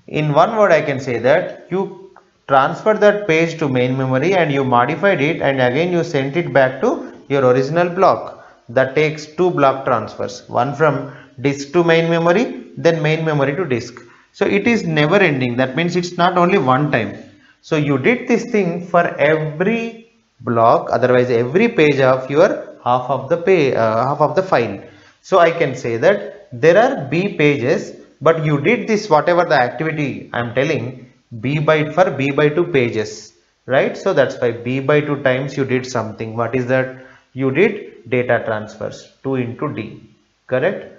In one word I can say that you transferred that page to main memory and you modified it and again you sent it back to your original block. That takes two block transfers, one from disk to main memory, then main memory to disk. So it is never ending. That means it's not only one time. So you did this thing for every block, otherwise every page of your half of the half of the file. So I can say that there are B pages, but you did this whatever the activity I am telling, B by for B by 2 pages, right? So that's why B by 2 times you did something. What is that? You did data transfers 2 into D, correct?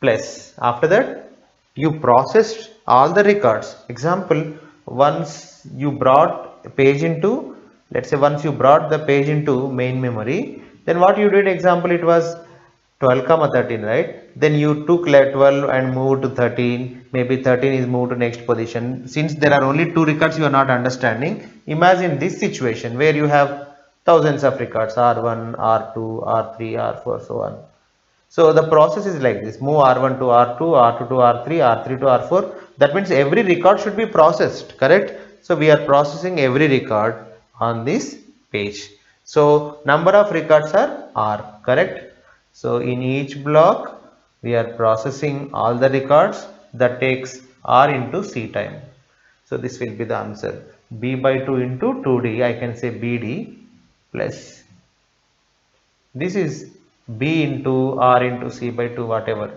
Plus after that you processed all the records. Example, once you brought a page into, let's say once you brought the page into main memory, then what you did, example, it was 12 comma 13, right? Then you took 12 and moved to 13, maybe 13 is moved to next position. Since there are only two records you are not understanding, imagine this situation where you have thousands of records, R1, R2, R3, R4, so on. So the process is like this: move R1 to R2, R2 to R3, R3 to R4. That means every record should be processed, correct? So we are processing every record on this page. So number of records are R, correct? So in each block we are processing all the records. That takes R into C time. So this will be the answer. B by 2 into 2D, I can say BD plus this is B into R into C by 2 whatever.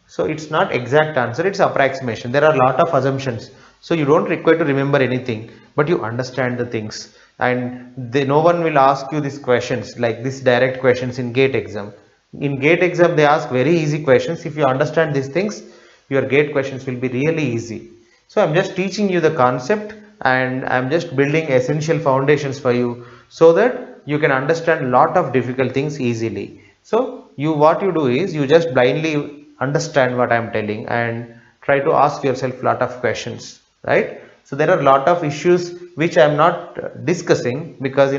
So it's not exact answer, it's approximation. There are a lot of assumptions. So you don't require to remember anything, but you understand the things. And no one will ask you these questions like this direct questions in GATE exam. In GATE exam they ask very easy questions. If you understand these things, your GATE questions will be really easy. So I'm just teaching you the concept and I'm just building essential foundations for you so that you can understand lot of difficult things easily. So what you do is you just blindly understand what I am telling and try to ask yourself lot of questions, right? So there are a lot of issues which I am not discussing, because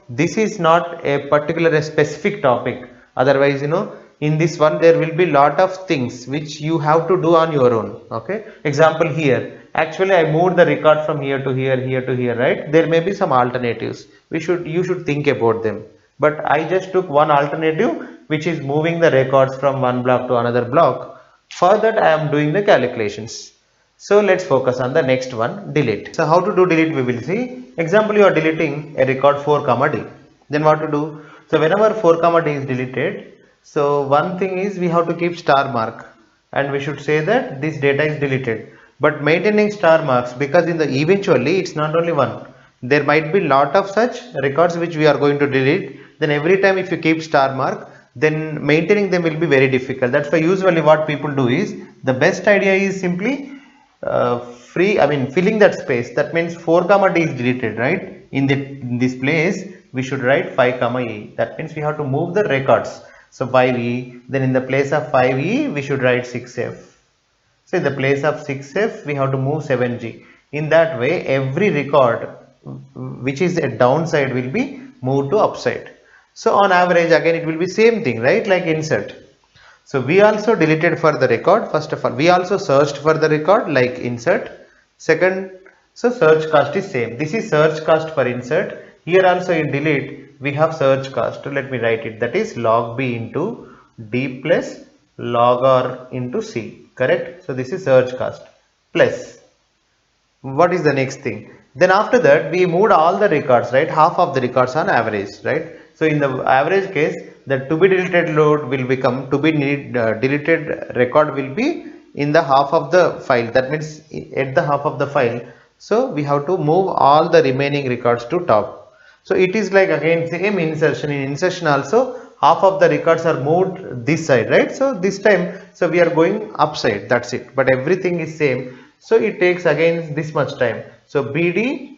this is not a particular a specific topic. Otherwise, in this one there will be lot of things which you have to do on your own. Okay, example here, actually I moved the record from here to here, here to here, right? There may be some alternatives, you should think about them, but I just took one alternative, which is moving the records from one block to another block. For that I am doing the calculations. So let's focus on the next one, delete. So how to do delete we will see. Example, you are deleting a record 4 comma d. Then what to do? So whenever 4 comma d is deleted, so one thing is we have to keep star mark, and we should say that this data is deleted. But maintaining star marks, because in the eventually it's not only one. There might be lot of such records which we are going to delete. Then every time if you keep star mark, then maintaining them will be very difficult. That's why usually what people do is, the best idea is simply filling that space. That means 4 comma d is deleted, right? In this place we should write 5 comma e. That means we have to move the records. So 5e, then in the place of 5e we should write 6f. So in the place of 6f we have to move 7g. In that way every record which is a downside will be moved to upside. So on average again it will be same thing, right? Like insert. So we also deleted for the record. First of all, we also searched for the record, like insert. Second, so search cost is same. This is search cost for insert. Here also in delete we have search cost. So let me write it. That is log b into d plus log r into c. Correct? So this is search cost plus. What is the next thing? Then after that we moved all the records, right? Half of the records on average, right? So in the average case, the to be deleted load will become to be deleted record will be in the half of the file. That means at the half of the file. So we have to move all the remaining records to top. So it is like again same insertion. In insertion also half of the records are moved this side, right? So this time, so we are going upside. That's it. But everything is same. So it takes again this much time. So BD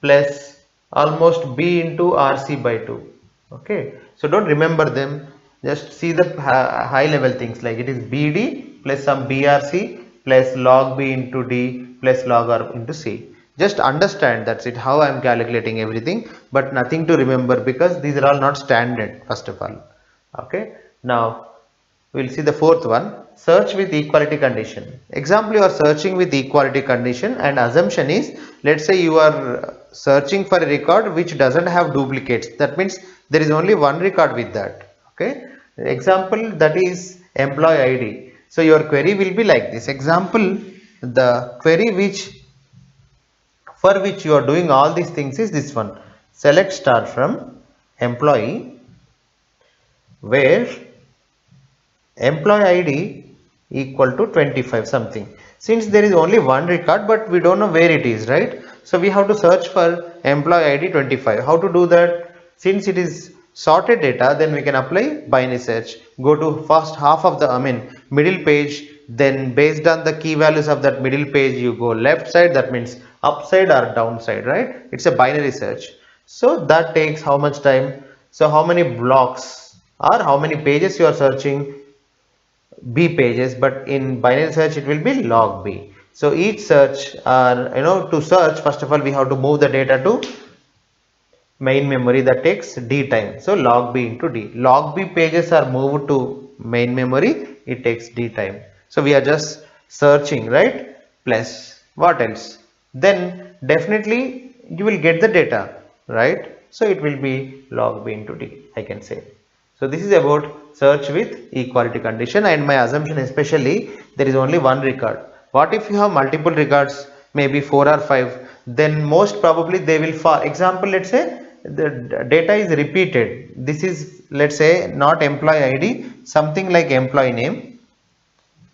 plus almost B into RC by 2. Okay, so don't remember them, just see the high level things, like it is BD plus some BRC plus log B into D plus log R into C. Just understand, that's it, how I am calculating everything, but nothing to remember, because these are all not standard first of all. Okay, now we will see the fourth one, search with equality condition. Example, you are searching with equality condition, and assumption is, let's say you are searching for a record which doesn't have duplicates. That means there is only one record with that. Okay, example, that is employee ID. So your query will be like this. Example, the query for which you are doing all these things is this one, select star from employee where employee ID equal to 25 something. Since there is only one record but we don't know where it is, right? So we have to search for employee ID 25. How to do that? Since it is sorted data, then we can apply binary search. Go to first half of the middle page, then based on the key values of that middle page you go left side, that means upside or downside, right? It's a binary search. So that takes how much time? So how many blocks or how many pages you are searching? B pages, but in binary search it will be log B. So each search to search, first of all we have to move the data to main memory, that takes D time. So log B into D. Log B pages are moved to main memory, it takes D time. So we are just searching, right? Plus what else? Then definitely you will get the data, right? So it will be log B into D, I can say. So this is about search with equality condition, and my assumption especially there is only one record. What if you have multiple records, maybe 4 or 5, then most probably they will fall. Example, let's say the data is repeated. This is, let's say, not employee ID, something like employee name,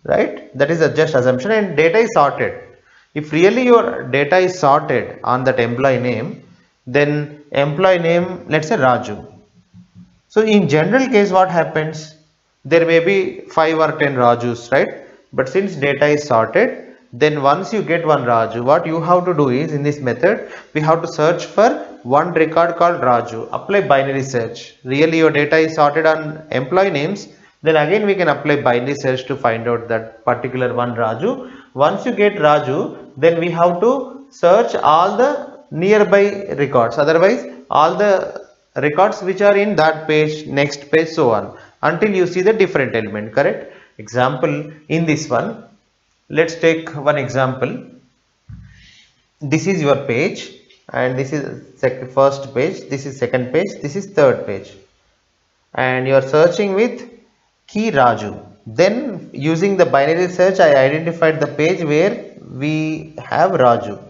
right? That is a just assumption, and data is sorted. If really your data is sorted on that employee name, then employee name, let's say Raju. So in general case what happens, there may be 5 or 10 Rajus, right? But since data is sorted, then once you get one Raju, what you have to do is, in this method we have to search for one record called Raju. Apply binary search. Really your data is sorted on employee names, Then again we can apply binary search to find out that particular one Raju. Once you get Raju, then we have to search all the nearby records, otherwise all the records which are in that page, next page, so on, until you see the different element, correct? Example, in this one, let's take one example. This is your page and this is first page, this is second page, this is third page, and you are searching with key Raju. Then using the binary search I identified the page where we have Raju.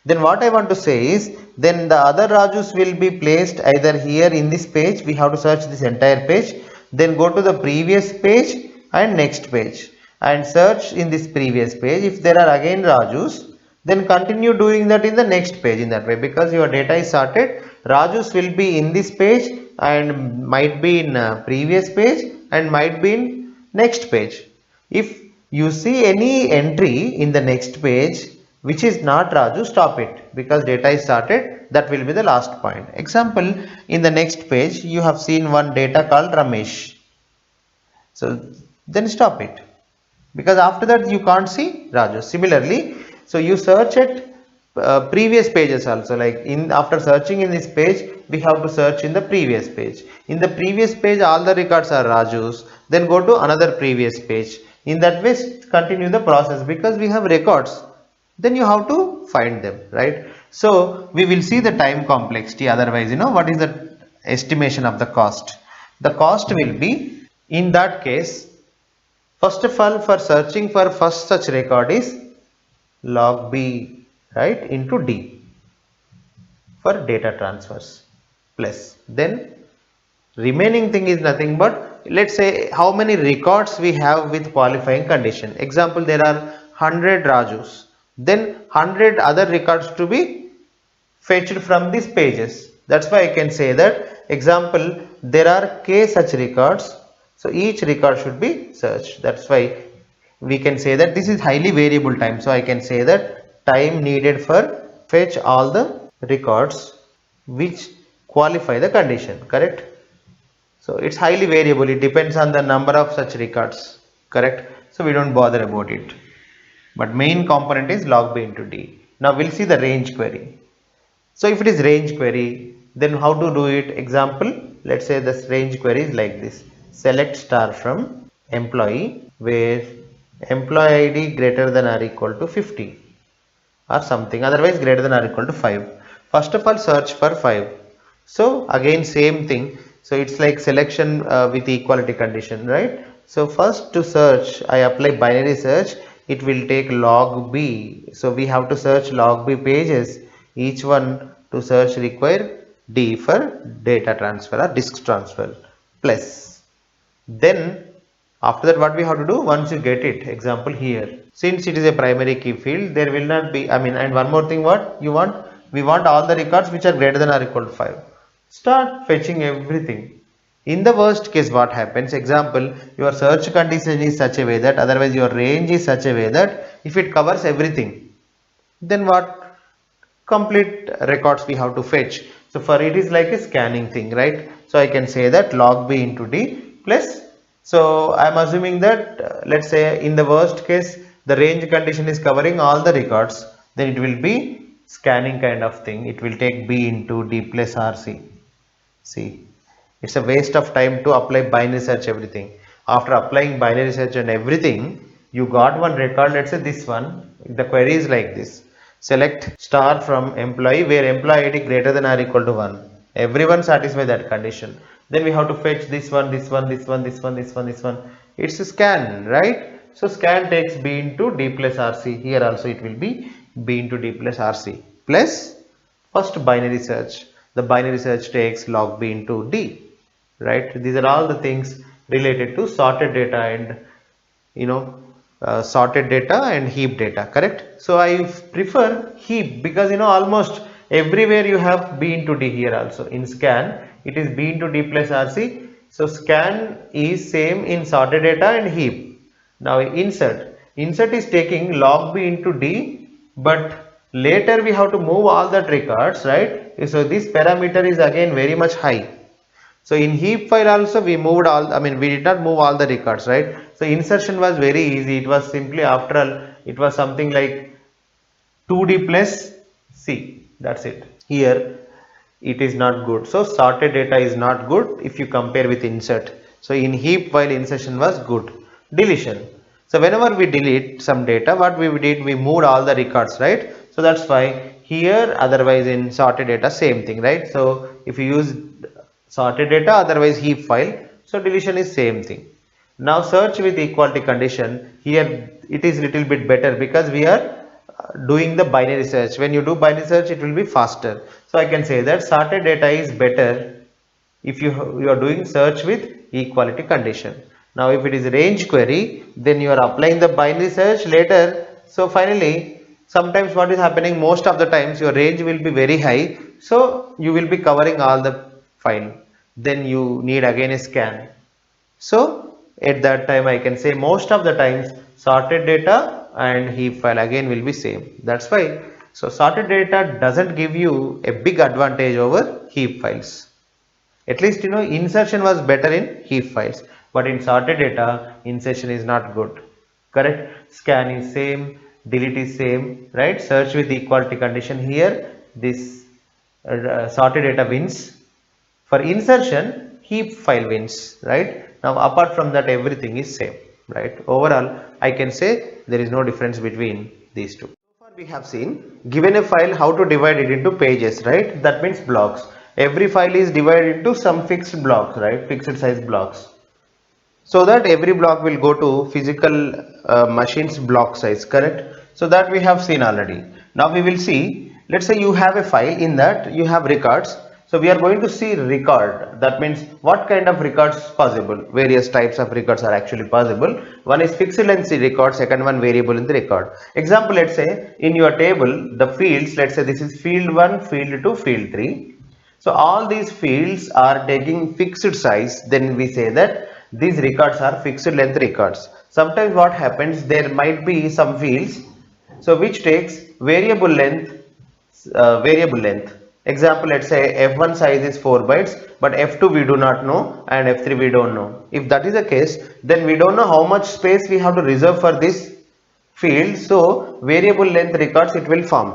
Then what I want to say is, then the other Rajus will be placed either here in this page, we have to search this entire page, then go to the previous page and next page and search in this previous page. If there are again Rajus, then continue doing that in the next page in that way, because your data is sorted. Rajus will be in this page and might be in previous page and might be in next page. If you see any entry in the next page which is not Raju, stop it, because data is sorted. That will be the last point. Example, in the next page you have seen one data called Ramesh. So then stop it, because after that you can't see Raju. Similarly, so you search at previous pages also, like after searching in this page we have to search in the previous page. In the previous page all the records are Rajus, then go to another previous page. In that way continue the process, because we have records, then you have to find them, right? So we will see the time complexity, otherwise what is the estimation of the cost. The cost will be, in that case, first of all, for searching for first such record is log B, right, into D for data transfers, plus then remaining thing is nothing but, let's say how many records we have with qualifying condition. Example, there are 100 Rajus, then 100 other records to be fetched from these pages. That's why I can say that, example, there are k such records, so each record should be searched. That's why we can say that this is highly variable time. So I can say that time needed for fetch all the records which qualify the condition, correct? So it's highly variable, it depends on the number of such records, correct? So we don't bother about it, but main component is log B into D. Now we'll see the range query. So if it is range query, then how to do it? Example, let's say this range query is like this: select star from employee where employee ID greater than or equal to 50 or something, otherwise greater than or equal to 5. First of all, search for 5. So again same thing. So it's like selection with equality condition, right? So first to search, I apply binary search. It will take log B. So we have to search log B pages. Each one to search require D for data transfer or disk transfer, plus then after that what we have to do, once you get it, example here, since it is a primary key field, there will not be, and one more thing, what you want, we want all the records which are greater than or equal to 5. Start fetching everything. In the worst case, what happens, example, your search condition is such a way that, otherwise your range is such a way that if it covers everything, then what? Complete records we have to fetch. So for it is like a scanning thing, right? So I can say that log B into D plus, so I am assuming that let's say in the worst case the range condition is covering all the records, then it will be scanning kind of thing. It will take B into D plus RC. See, it's a waste of time to apply binary search everything. After applying binary search and everything, you got one record, let's say this one, the query is like this: select star from employee where employee ID greater than or equal to 1. Everyone satisfy that condition. Then we have to fetch this one, this one, this one, this one, this one, this one. It's a scan, right? So scan takes B into D plus RC. Here also it will be B into D plus RC plus first binary search. The binary search takes log B into D, right? These are all the things related to sorted data and sorted data and heap data, correct? So I prefer heap because almost everywhere you have B into D. Here also in scan it is B into D plus RC. So scan is same in sorted data and heap. Now insert is taking log B into D, but later we have to move all that records, right? So this parameter is again very much high. So in heap file also we moved all, we did not move all the records, right? So insertion was very easy. It was simply, after all, it was something like 2D plus C. That's it. Here it is not good. So sorted data is not good if you compare with insert. So in heap file insertion was good. Deletion. So whenever we delete some data, what we did, we moved all the records, right? So that's why here, otherwise in sorted data same thing, right? So if you use sorted data, otherwise heap file, so deletion is same thing. Now search with equality condition, here it is little bit better because we are doing the binary search. When you do binary search, it will be faster. So I can say that sorted data is better if you are doing search with equality condition. Now if it is range query, then you are applying the binary search later. So finally, sometimes what is happening, most of the times your range will be very high, so you will be covering all the file, then you need again a scan. So at that time I can say most of the times sorted data and heap file again will be same. That's why, so sorted data doesn't give you a big advantage over heap files. At least insertion was better in heap files, but in sorted data insertion is not good. Correct? Scan is same, delete is same, right? Search with equality condition, here this sorted data wins. For insertion, heap file wins, right? Now apart from that, everything is same, right? Overall, I can say there is no difference between these two. So far we have seen, given a file, how to divide it into pages, right? That means blocks. Every file is divided into some fixed blocks, right? Fixed size blocks. So that every block will go to physical machine's block size, correct? So that we have seen already. Now we will see, let's say you have a file, in that you have records. So we are going to see record. That means what kind of records possible. Various types of records are actually possible. One is fixed length record, second one variable in the record. Example, let's say in your table, the fields, let's say this is field 1, field 2, field 3. So all these fields are taking fixed size, then we say that these records are fixed length records. Sometimes what happens, there might be some fields so which takes variable length. Example, let's say f1 size is 4 bytes, but f2 we do not know and f3 we don't know. If that is the case, then we don't know how much space we have to reserve for this field, so variable length records it will form.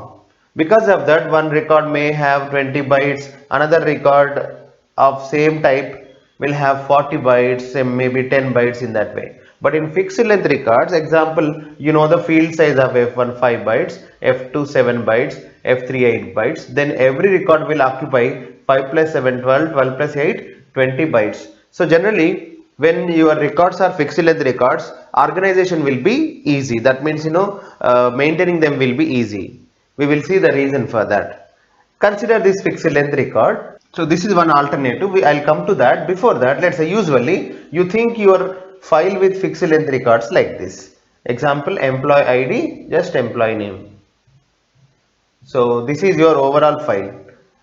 Because of that, one record may have 20 bytes, another record of same type will have 40 bytes and maybe 10 bytes in that way. But in fixed length records, example, the field size of f1 5 bytes, f2 7 bytes, f3 8 bytes, then every record will occupy 5 plus 7 12, 12 plus 8 20 bytes. So generally, when your records are fixed length records, organization will be easy. That means maintaining them will be easy. We will see the reason for that. Consider this fixed length record. So this is one alternative. I'll come to that. Before that, let's say usually you think your file with fixed length records like this. Example, employee ID, just employee name. So this is your overall file.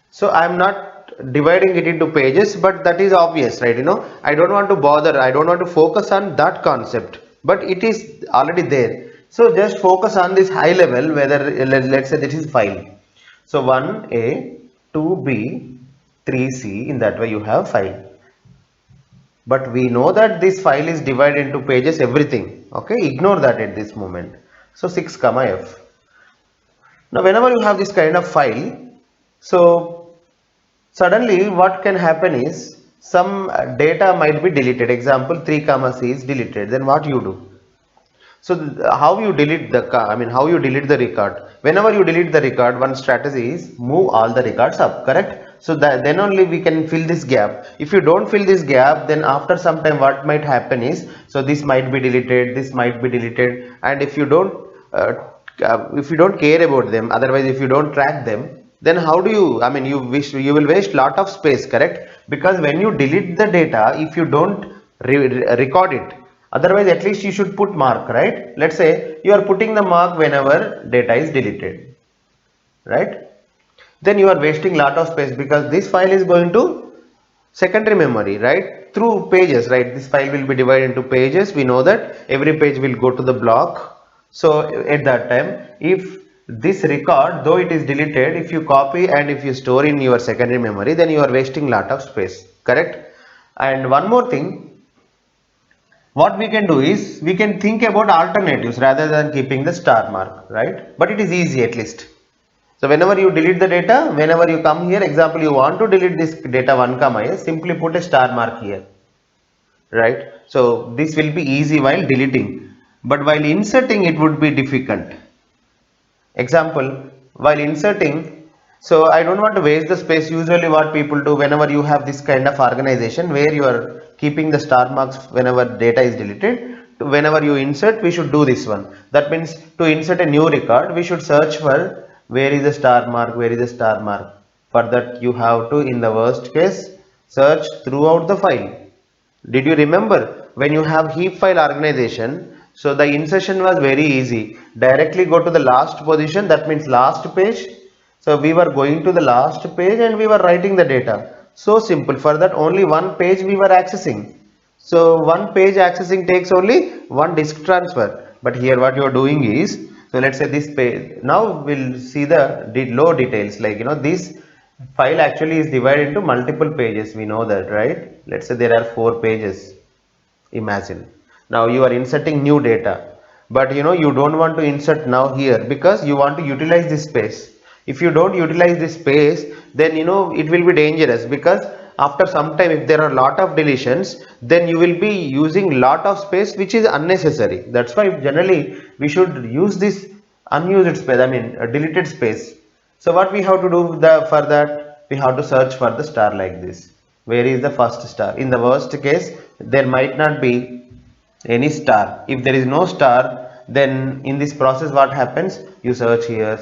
So I am not dividing it into pages, but that is obvious, right? I don't want to bother, I don't want to focus on that concept, but it is already there. So just focus on this high level, whether let's say this is file. So 1A, 2B, 3C, in that way you have file. But we know that this file is divided into pages, everything. Okay, ignore that at this moment. So 6 comma F. Now whenever you have this kind of file, so suddenly what can happen is some data might be deleted. Example, 3 comma C is deleted. Then what you do? So how you delete how you delete the record? Whenever you delete the record, one strategy is move all the records up, correct? So that then only we can fill this gap. If you don't fill this gap, then after some time what might happen is, so this might be deleted, this might be deleted, and if you don't care about them, otherwise if you don't track them, then how do you, you will waste lot of space, correct? Because when you delete the data, if you don't record it, otherwise at least you should put mark, right? Let's say you are putting the mark whenever data is deleted, right? Then you are wasting lot of space, because this file is going to secondary memory, right? Through pages, right? This file will be divided into pages. We know that every page will go to the block. So at that time, if this record, though it is deleted, if you copy and if you store in your secondary memory, then you are wasting lot of space, correct? And one more thing, what we can do is we can think about alternatives rather than keeping the star mark, right? But it is easy at least. So whenever you delete the data, whenever you come here, example, you want to delete this data 1 comma s, simply put a star mark here, right? So this will be easy while deleting, but while inserting it would be difficult. Example, while inserting, so I don't want to waste the space. Usually what people do whenever you have this kind of organization where you are keeping the star marks whenever data is deleted, whenever you insert, we should do this one. That means to insert a new record, we should search for where is the star mark, where is the star mark. For that you have to, in the worst case, search throughout the file. Did you remember when you have heap file organization? So the insertion was very easy. Directly go to the last position, that means last page. So we were going to the last page and we were writing the data. So simple. For that only one page we were accessing. So one page accessing takes only one disk transfer. But here what you are doing is, so let's say this page. Now we'll see the low details, like this file actually is divided into multiple pages. We know that, right? Let's say there are 4 pages. Imagine now you are inserting new data, but you don't want to insert now here because you want to utilize this space. If you don't utilize this space, then it will be dangerous, because after some time if there are lot of deletions, then you will be using lot of space which is unnecessary. That's why generally we should use this unused space, I mean deleted space. So what we have to do for that, we have to search for the star like this. Where is the first star? In the worst case, there might not be any star. If there is no star, then in this process what happens? You search here,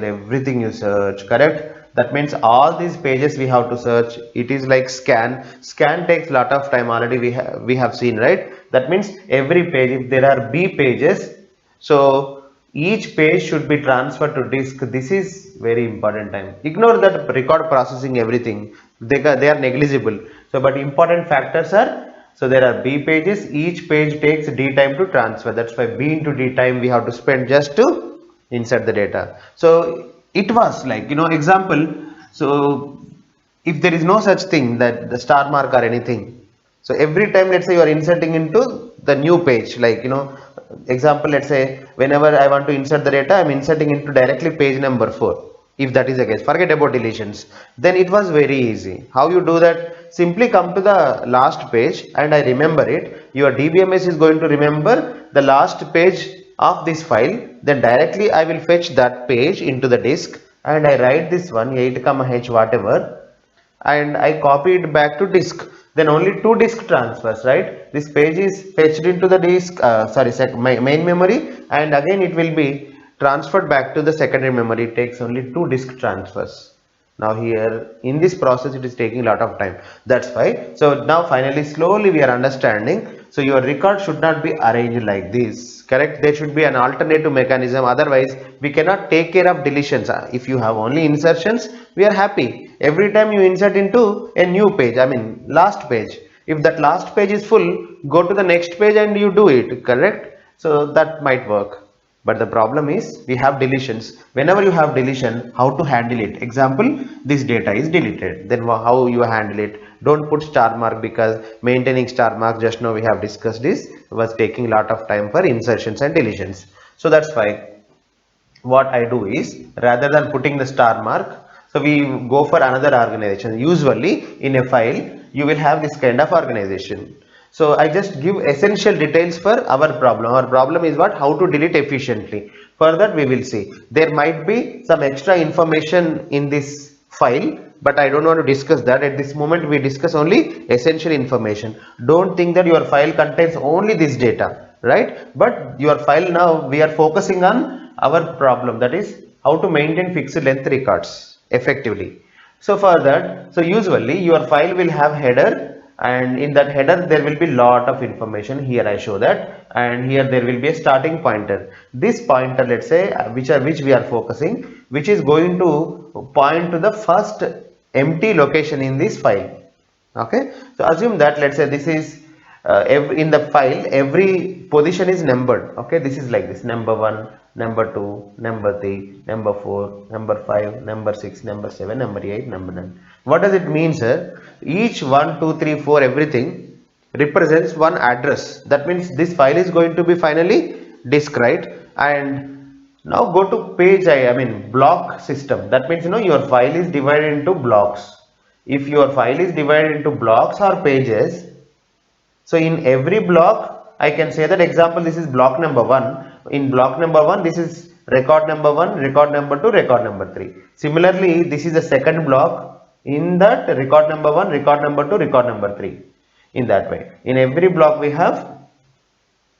everything you search, correct? That means all these pages we have to search. It is like scan. Scan takes lot of time, already we have seen, right? That means every page, if there are B pages, so each page should be transferred to disk. This is very important time. Ignore that record processing, everything. They are negligible. So but important factors are, so there are B pages, each page takes D time to transfer. That's why B into D time we have to spend just to insert the data. So it was like, example, so if there is no such thing that the star mark or anything, so every time let's say you are inserting into the new page, like example, let's say whenever I want to insert the data, I'm inserting into directly page number 4. If that is the case, forget about deletions. Then it was very easy. How you do that? Simply come to the last page, and I remember it. Your DBMS is going to remember the last page of this file. Then directly I will fetch that page into the disk, and I write this one 8, h whatever, and I copy it back to disk. Then only 2 disk transfers, right? This page is fetched into the disk, main memory, and again it will be transferred back to the secondary memory. It takes only 2 disk transfers. Now here in this process it is taking a lot of time. That's why. So now finally slowly we are understanding. So your record should not be arranged like this, correct? There should be an alternative mechanism. Otherwise we cannot take care of deletions. If you have only insertions, we are happy. Every time you insert into a new page, I mean last page, if that last page is full, go to the next page and you do it, correct? So that might work. But the problem is we have deletions. Whenever you have deletion, how to handle it? Example, this data is deleted. Then how you handle it? Don't put star mark, because maintaining star mark, just now we have discussed this, was taking a lot of time for insertions and deletions. So that's why what I do is, rather than putting the star mark, so we go for another organization. Usually in a file you will have this kind of organization. So I just give essential details for our problem. Our problem is what? How to delete efficiently. For that we will see. There might be some extra information in this file, but I don't want to discuss that. At this moment we discuss only essential information. Don't think that your file contains only this data, right? But your file, now we are focusing on our problem, that is how to maintain fixed length records effectively. So for that, so usually your file will have header, and in that header there will be lot of information. Here I show that, and here there will be a starting pointer. This pointer, let's say, which we are focusing, which is going to point to the first empty location in this file. Okay, so assume that, let's say, this is in the file every position is numbered. Okay, this is like this: number 1, number 2, number 3, number 4, number 5, number 6, number 7, number 8, number 9. What does it mean, sir? Each 1, 2, 3, 4, everything represents one address. That means this file is going to be finally disk, right? And now go to page I mean block system. That means your file is divided into blocks. If your file is divided into blocks or pages, so in every block, I can say that example, this is block number 1. In block number 1, this is record number 1, record number 2, record number 3. Similarly, this is the second block. In that record number 1, record number 2, record number 3. In that way, in every block we have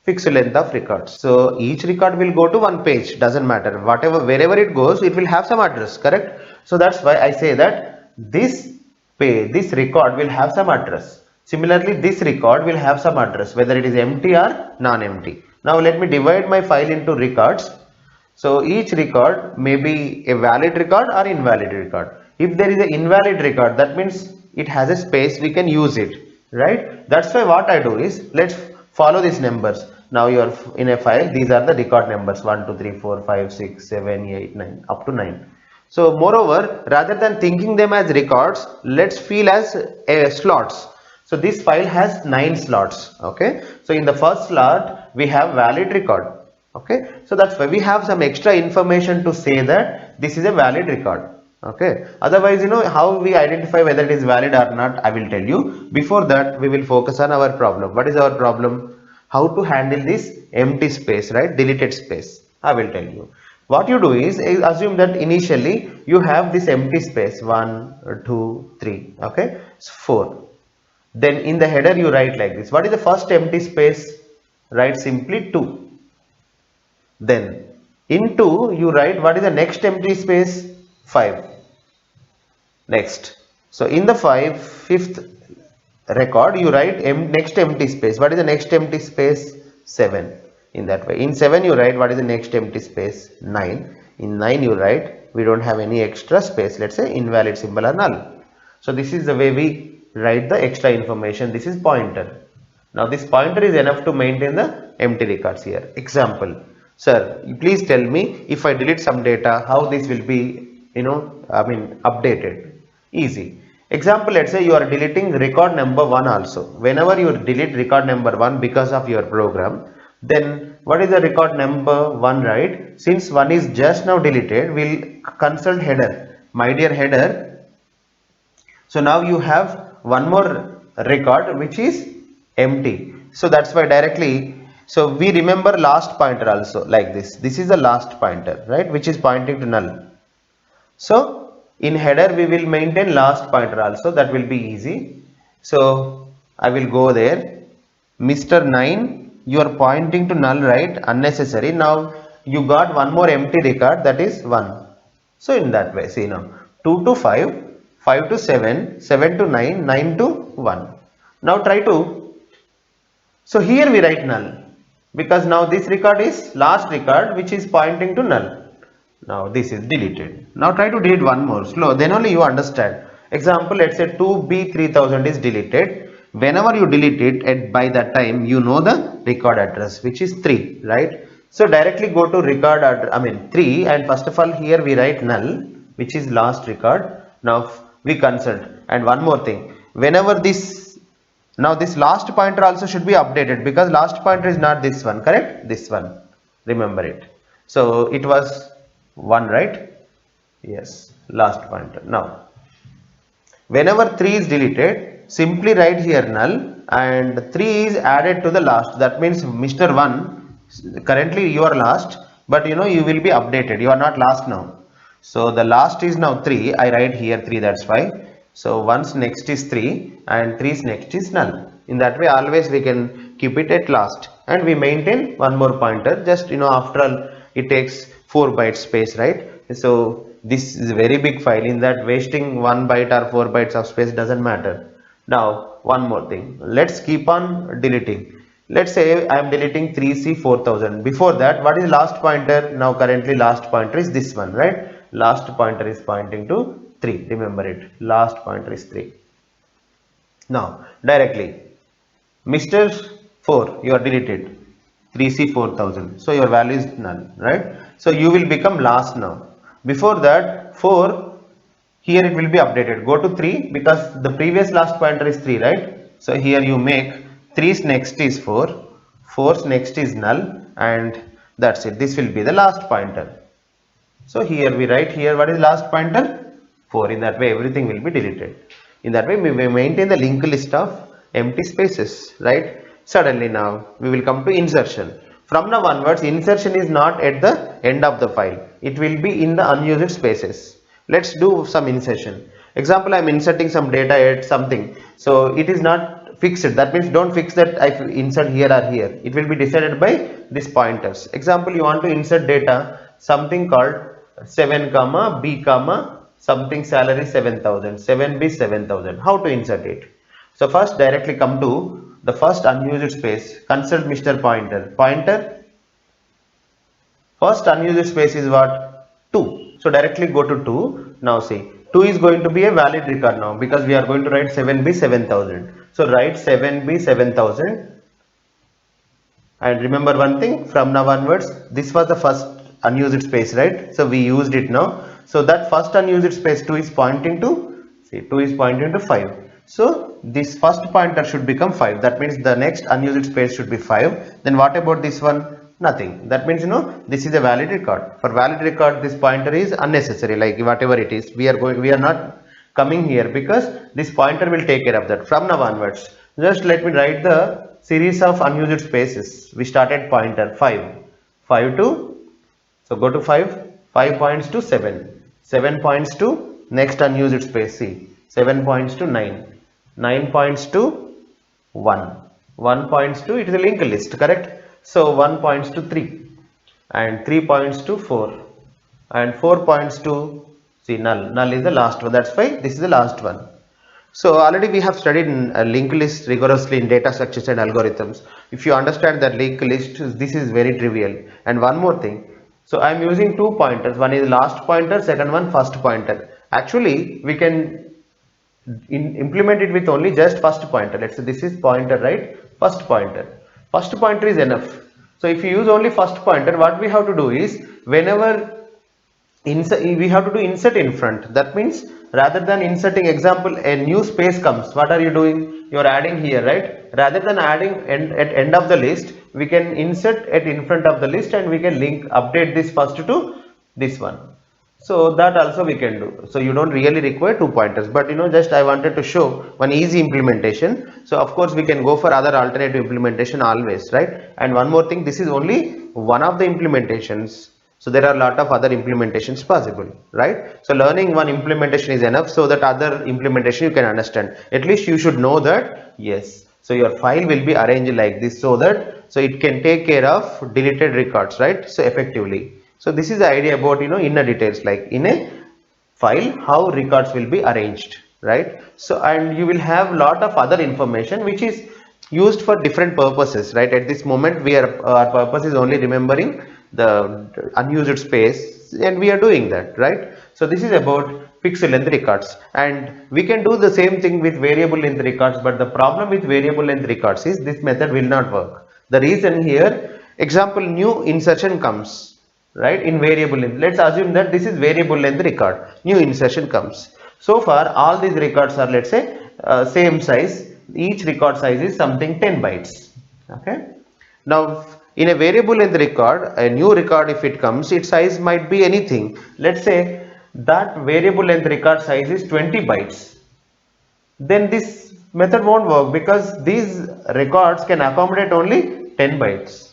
fixed length of records. So each record will go to one page, doesn't matter. Wherever it goes, it will have some address, correct? So that's why I say that this page, this record will have some address. Similarly, this record will have some address, whether it is empty or non-empty. Now let me divide my file into records. So each record may be a valid record or invalid record. If there is an invalid record, that means it has a space, we can use it, right? That's why what I do is, let's follow these numbers. Now you are in a file, these are the record numbers 1, 2, 3, 4, 5, 6, 7, 8, 9, up to 9. So moreover, rather than thinking them as records, let's feel as slots. So this file has 9 slots. Okay. So in the first slot, we have valid record. Okay. So that's why we have some extra information to say that this is a valid record. Okay. Otherwise, how we identify whether it is valid or not, I will tell you. Before that, we will focus on our problem. What is our problem? How to handle this empty space, right? Deleted space. I will tell you. What you do is assume that initially you have this empty space 1, 2, 3. Okay. So 4. Then in the header you write like this. What is the first empty space? Write simply 2. Then in 2 you write what is the next empty space? 5. Next. So in the 5th record you write next empty space. What is the next empty space? 7. In that way. In 7 you write what is the next empty space? 9. In 9 you write we don't have any extra space. Let's say invalid symbol or null. So this is the way we write the extra information. This is pointer. Now this pointer is enough to maintain the empty records here. Example, sir, please tell me if I delete some data, how this will be, updated. Easy. Example, let's say you are deleting record number 1 also. Whenever you delete record number 1 because of your program, then what is the record number 1, right? Since 1 is just now deleted, we'll consult header. My dear header. So now you have one more record which is empty. So that's why directly, so we remember last pointer also like this. This is the last pointer, right, which is pointing to null. So in header we will maintain last pointer also. That will be easy. So I will go there. Mr. 9, you are pointing to null, right? Unnecessary. Now you got one more empty record, that is 1. So in that way, see now 2 to 5. 5 to 7, 7 to 9, 9 to 1. Now try to, so here we write null because now this record is last record which is pointing to null. Now this is deleted. Now try to delete one more, slow, then only you understand. Example, let's say 2B3000 is deleted. Whenever you delete it, by that time you know the record address which is 3, right? So directly go to record address, 3, and first of all here we write null which is last record. Now we consult, and one more thing, whenever this, now this last pointer also should be updated because last pointer is not this one, correct? This one, remember it. So it was 1, right? Yes, last pointer. Now whenever 3 is deleted, simply write here null and 3 is added to the last. That means Mr. 1, currently you are last, but you will be updated. You are not last now. So the last is now 3. I write here 3. That's why. So once next is 3 and 3's next is null. In that way, always we can keep it at last, and we maintain one more pointer. Just after all, it takes 4 bytes space, right? So this is a very big file. In that, wasting 1 byte or 4 bytes of space doesn't matter. Now one more thing. Let's keep on deleting. Let's say I am deleting 3C4000. Before that, what is last pointer? Now currently last pointer is this one, right? Last pointer is pointing to 3. Remember it. Last pointer is 3. Now directly, Mr. 4, you are deleted. 3C4000. So your value is null, right? So you will become last now. Before that, 4, here it will be updated. Go to 3 because the previous last pointer is 3, right? So here you make 3's next is 4, 4's next is null, and that's it. This will be the last pointer. So here we write here what is last pointer? 4. In that way everything will be deleted. In that way we may maintain the linked list of empty spaces, right? Suddenly now we will come to insertion. From now onwards insertion is not at the end of the file. It will be in the unused spaces. Let's do some insertion. Example, I am inserting some data at something. So it is not fixed. That means don't fix that I insert here or here. It will be decided by these pointers. Example, you want to insert data something called 7 comma b comma something salary 7,000, 7b 7,000. How to insert it? So first directly come to the first unused space. Consult Mr. Pointer. Pointer. First unused space is what? 2. So directly go to 2. Now see, 2 is going to be a valid record now because we are going to write 7b 7,000. So write 7b 7,000. And remember one thing, from now onwards this was the first unused space, right? So we used it now. So that first unused space 2 is pointing to, see, 2 is pointing to 5. So this first pointer should become 5. That means the next unused space should be 5. Then what about this one? Nothing. That means this is a valid record. For valid record this pointer is unnecessary, like whatever it is. We are not coming here because this pointer will take care of that. From now onwards, just let me write the series of unused spaces. We started pointer 5. 5 to, so go to 5. 5 points to 7. 7 points to next unused space. See, 7 points to 9. 9 points to 1. 1 points to, it is a linked list, correct? So 1 points to 3. And 3 points to 4. And 4 points to, see, null. Null is the last one. That's why this is the last one. So already we have studied linked list rigorously in data structures and algorithms. If you understand that linked list, this is very trivial. And one more thing. So I am using 2 pointers. One is last pointer, second one first pointer. Actually, we can implement it with only just first pointer. Let's say this is pointer, right? First pointer. First pointer is enough. So if you use only first pointer, what we have to do is whenever we have to do insert in front. That means rather than inserting, example, a new space comes, what are you doing? You are adding here, right? Rather than adding at end of the list, we can insert at in front of the list and we can link, update this first to this one. So that also we can do. So you don't really require 2 pointers, but just I wanted to show one easy implementation. So of course we can go for other alternative implementation always, right? And one more thing, this is only one of the implementations. So there are a lot of other implementations possible, right? So learning one implementation is enough so that other implementation you can understand. At least you should know that, yes. So your file will be arranged like this so it can take care of deleted records, right? So effectively. So this is the idea about inner details, like in a file how records will be arranged, right? So and you will have lot of other information which is used for different purposes, right? At this moment our purpose is only remembering the unused space and we are doing that, right? So this is about fixed length records, and we can do the same thing with variable length records, but the problem with variable length records is this method will not work. The reason here, example, new insertion comes, right, in variable length. Let's assume that this is variable length record. New insertion comes. So far all these records are, let's say, same size. Each record size is something 10 bytes. Okay. Now in a variable length record, a new record, if it comes, its size might be anything. Let's say that variable length record size is 20 bytes. Then this method won't work because these records can accommodate only 10 bytes.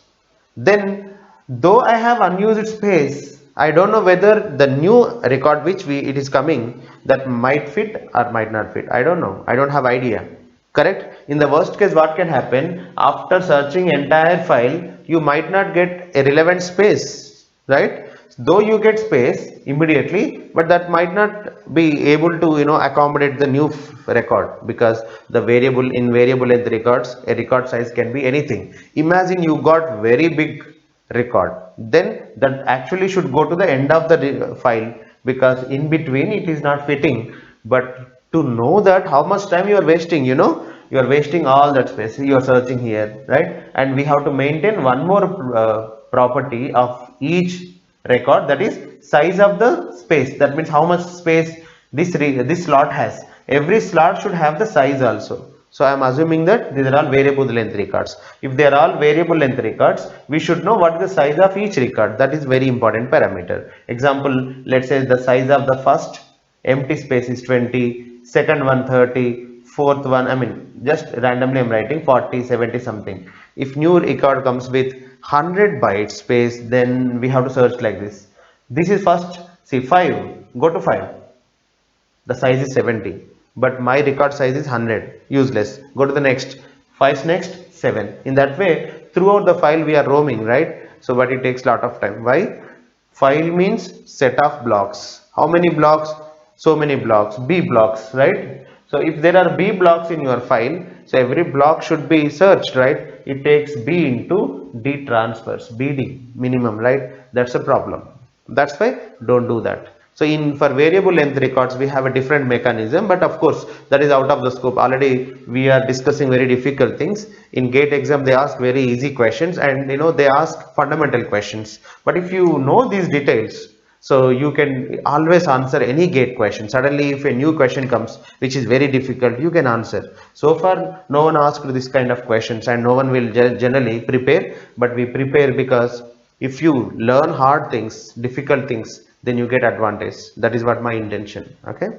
Then though I have unused space, I don't know whether the new record which it is coming, that might fit or might not fit. I don't know. I don't have idea. Correct? In the worst case, what can happen? After searching entire file, you might not get a relevant space, right? Though you get space immediately, but that might not be able to accommodate the new record, because the variable in variable length records, a record size can be anything. Imagine you got very big record, then that actually should go to the end of the file, because in between it is not fitting. But to know that how much time you are wasting, you are wasting all that space, you are searching here, right? And we have to maintain one more property of each record, that is size of the space. That means how much space this slot has. Every slot should have the size also. So I am assuming that these are all variable length records. If they are all variable length records, we should know what is the size of each record. That is very important parameter. Example, let's say the size of the first empty space is 20, second one 30, fourth one, I mean just randomly I'm writing 40, 70 something. If new record comes with 100 bytes space, then we have to search like this. This is first, see 5, go to 5, the size is 70, but my record size is 100, useless. Go to the next, 5 next, 7. In that way throughout the file we are roaming, right? So but it takes lot of time. Why? File means set of blocks. How many blocks? So many blocks, b blocks, right? So if there are b blocks in your file, so every block should be searched, right? It takes b into d transfers, bd minimum, right? That's a problem. That's why don't do that. So in for variable length records we have a different mechanism, but of course that is out of the scope. Already we are discussing very difficult things. In GATE exam they ask very easy questions, and they ask fundamental questions. But if you know these details, so you can always answer any GATE question. Suddenly if a new question comes which is very difficult, you can answer. So far no one asked this kind of questions, and no one will generally prepare, but we prepare because if you learn hard things, difficult things, then you get advantage. That is what my intention. Okay.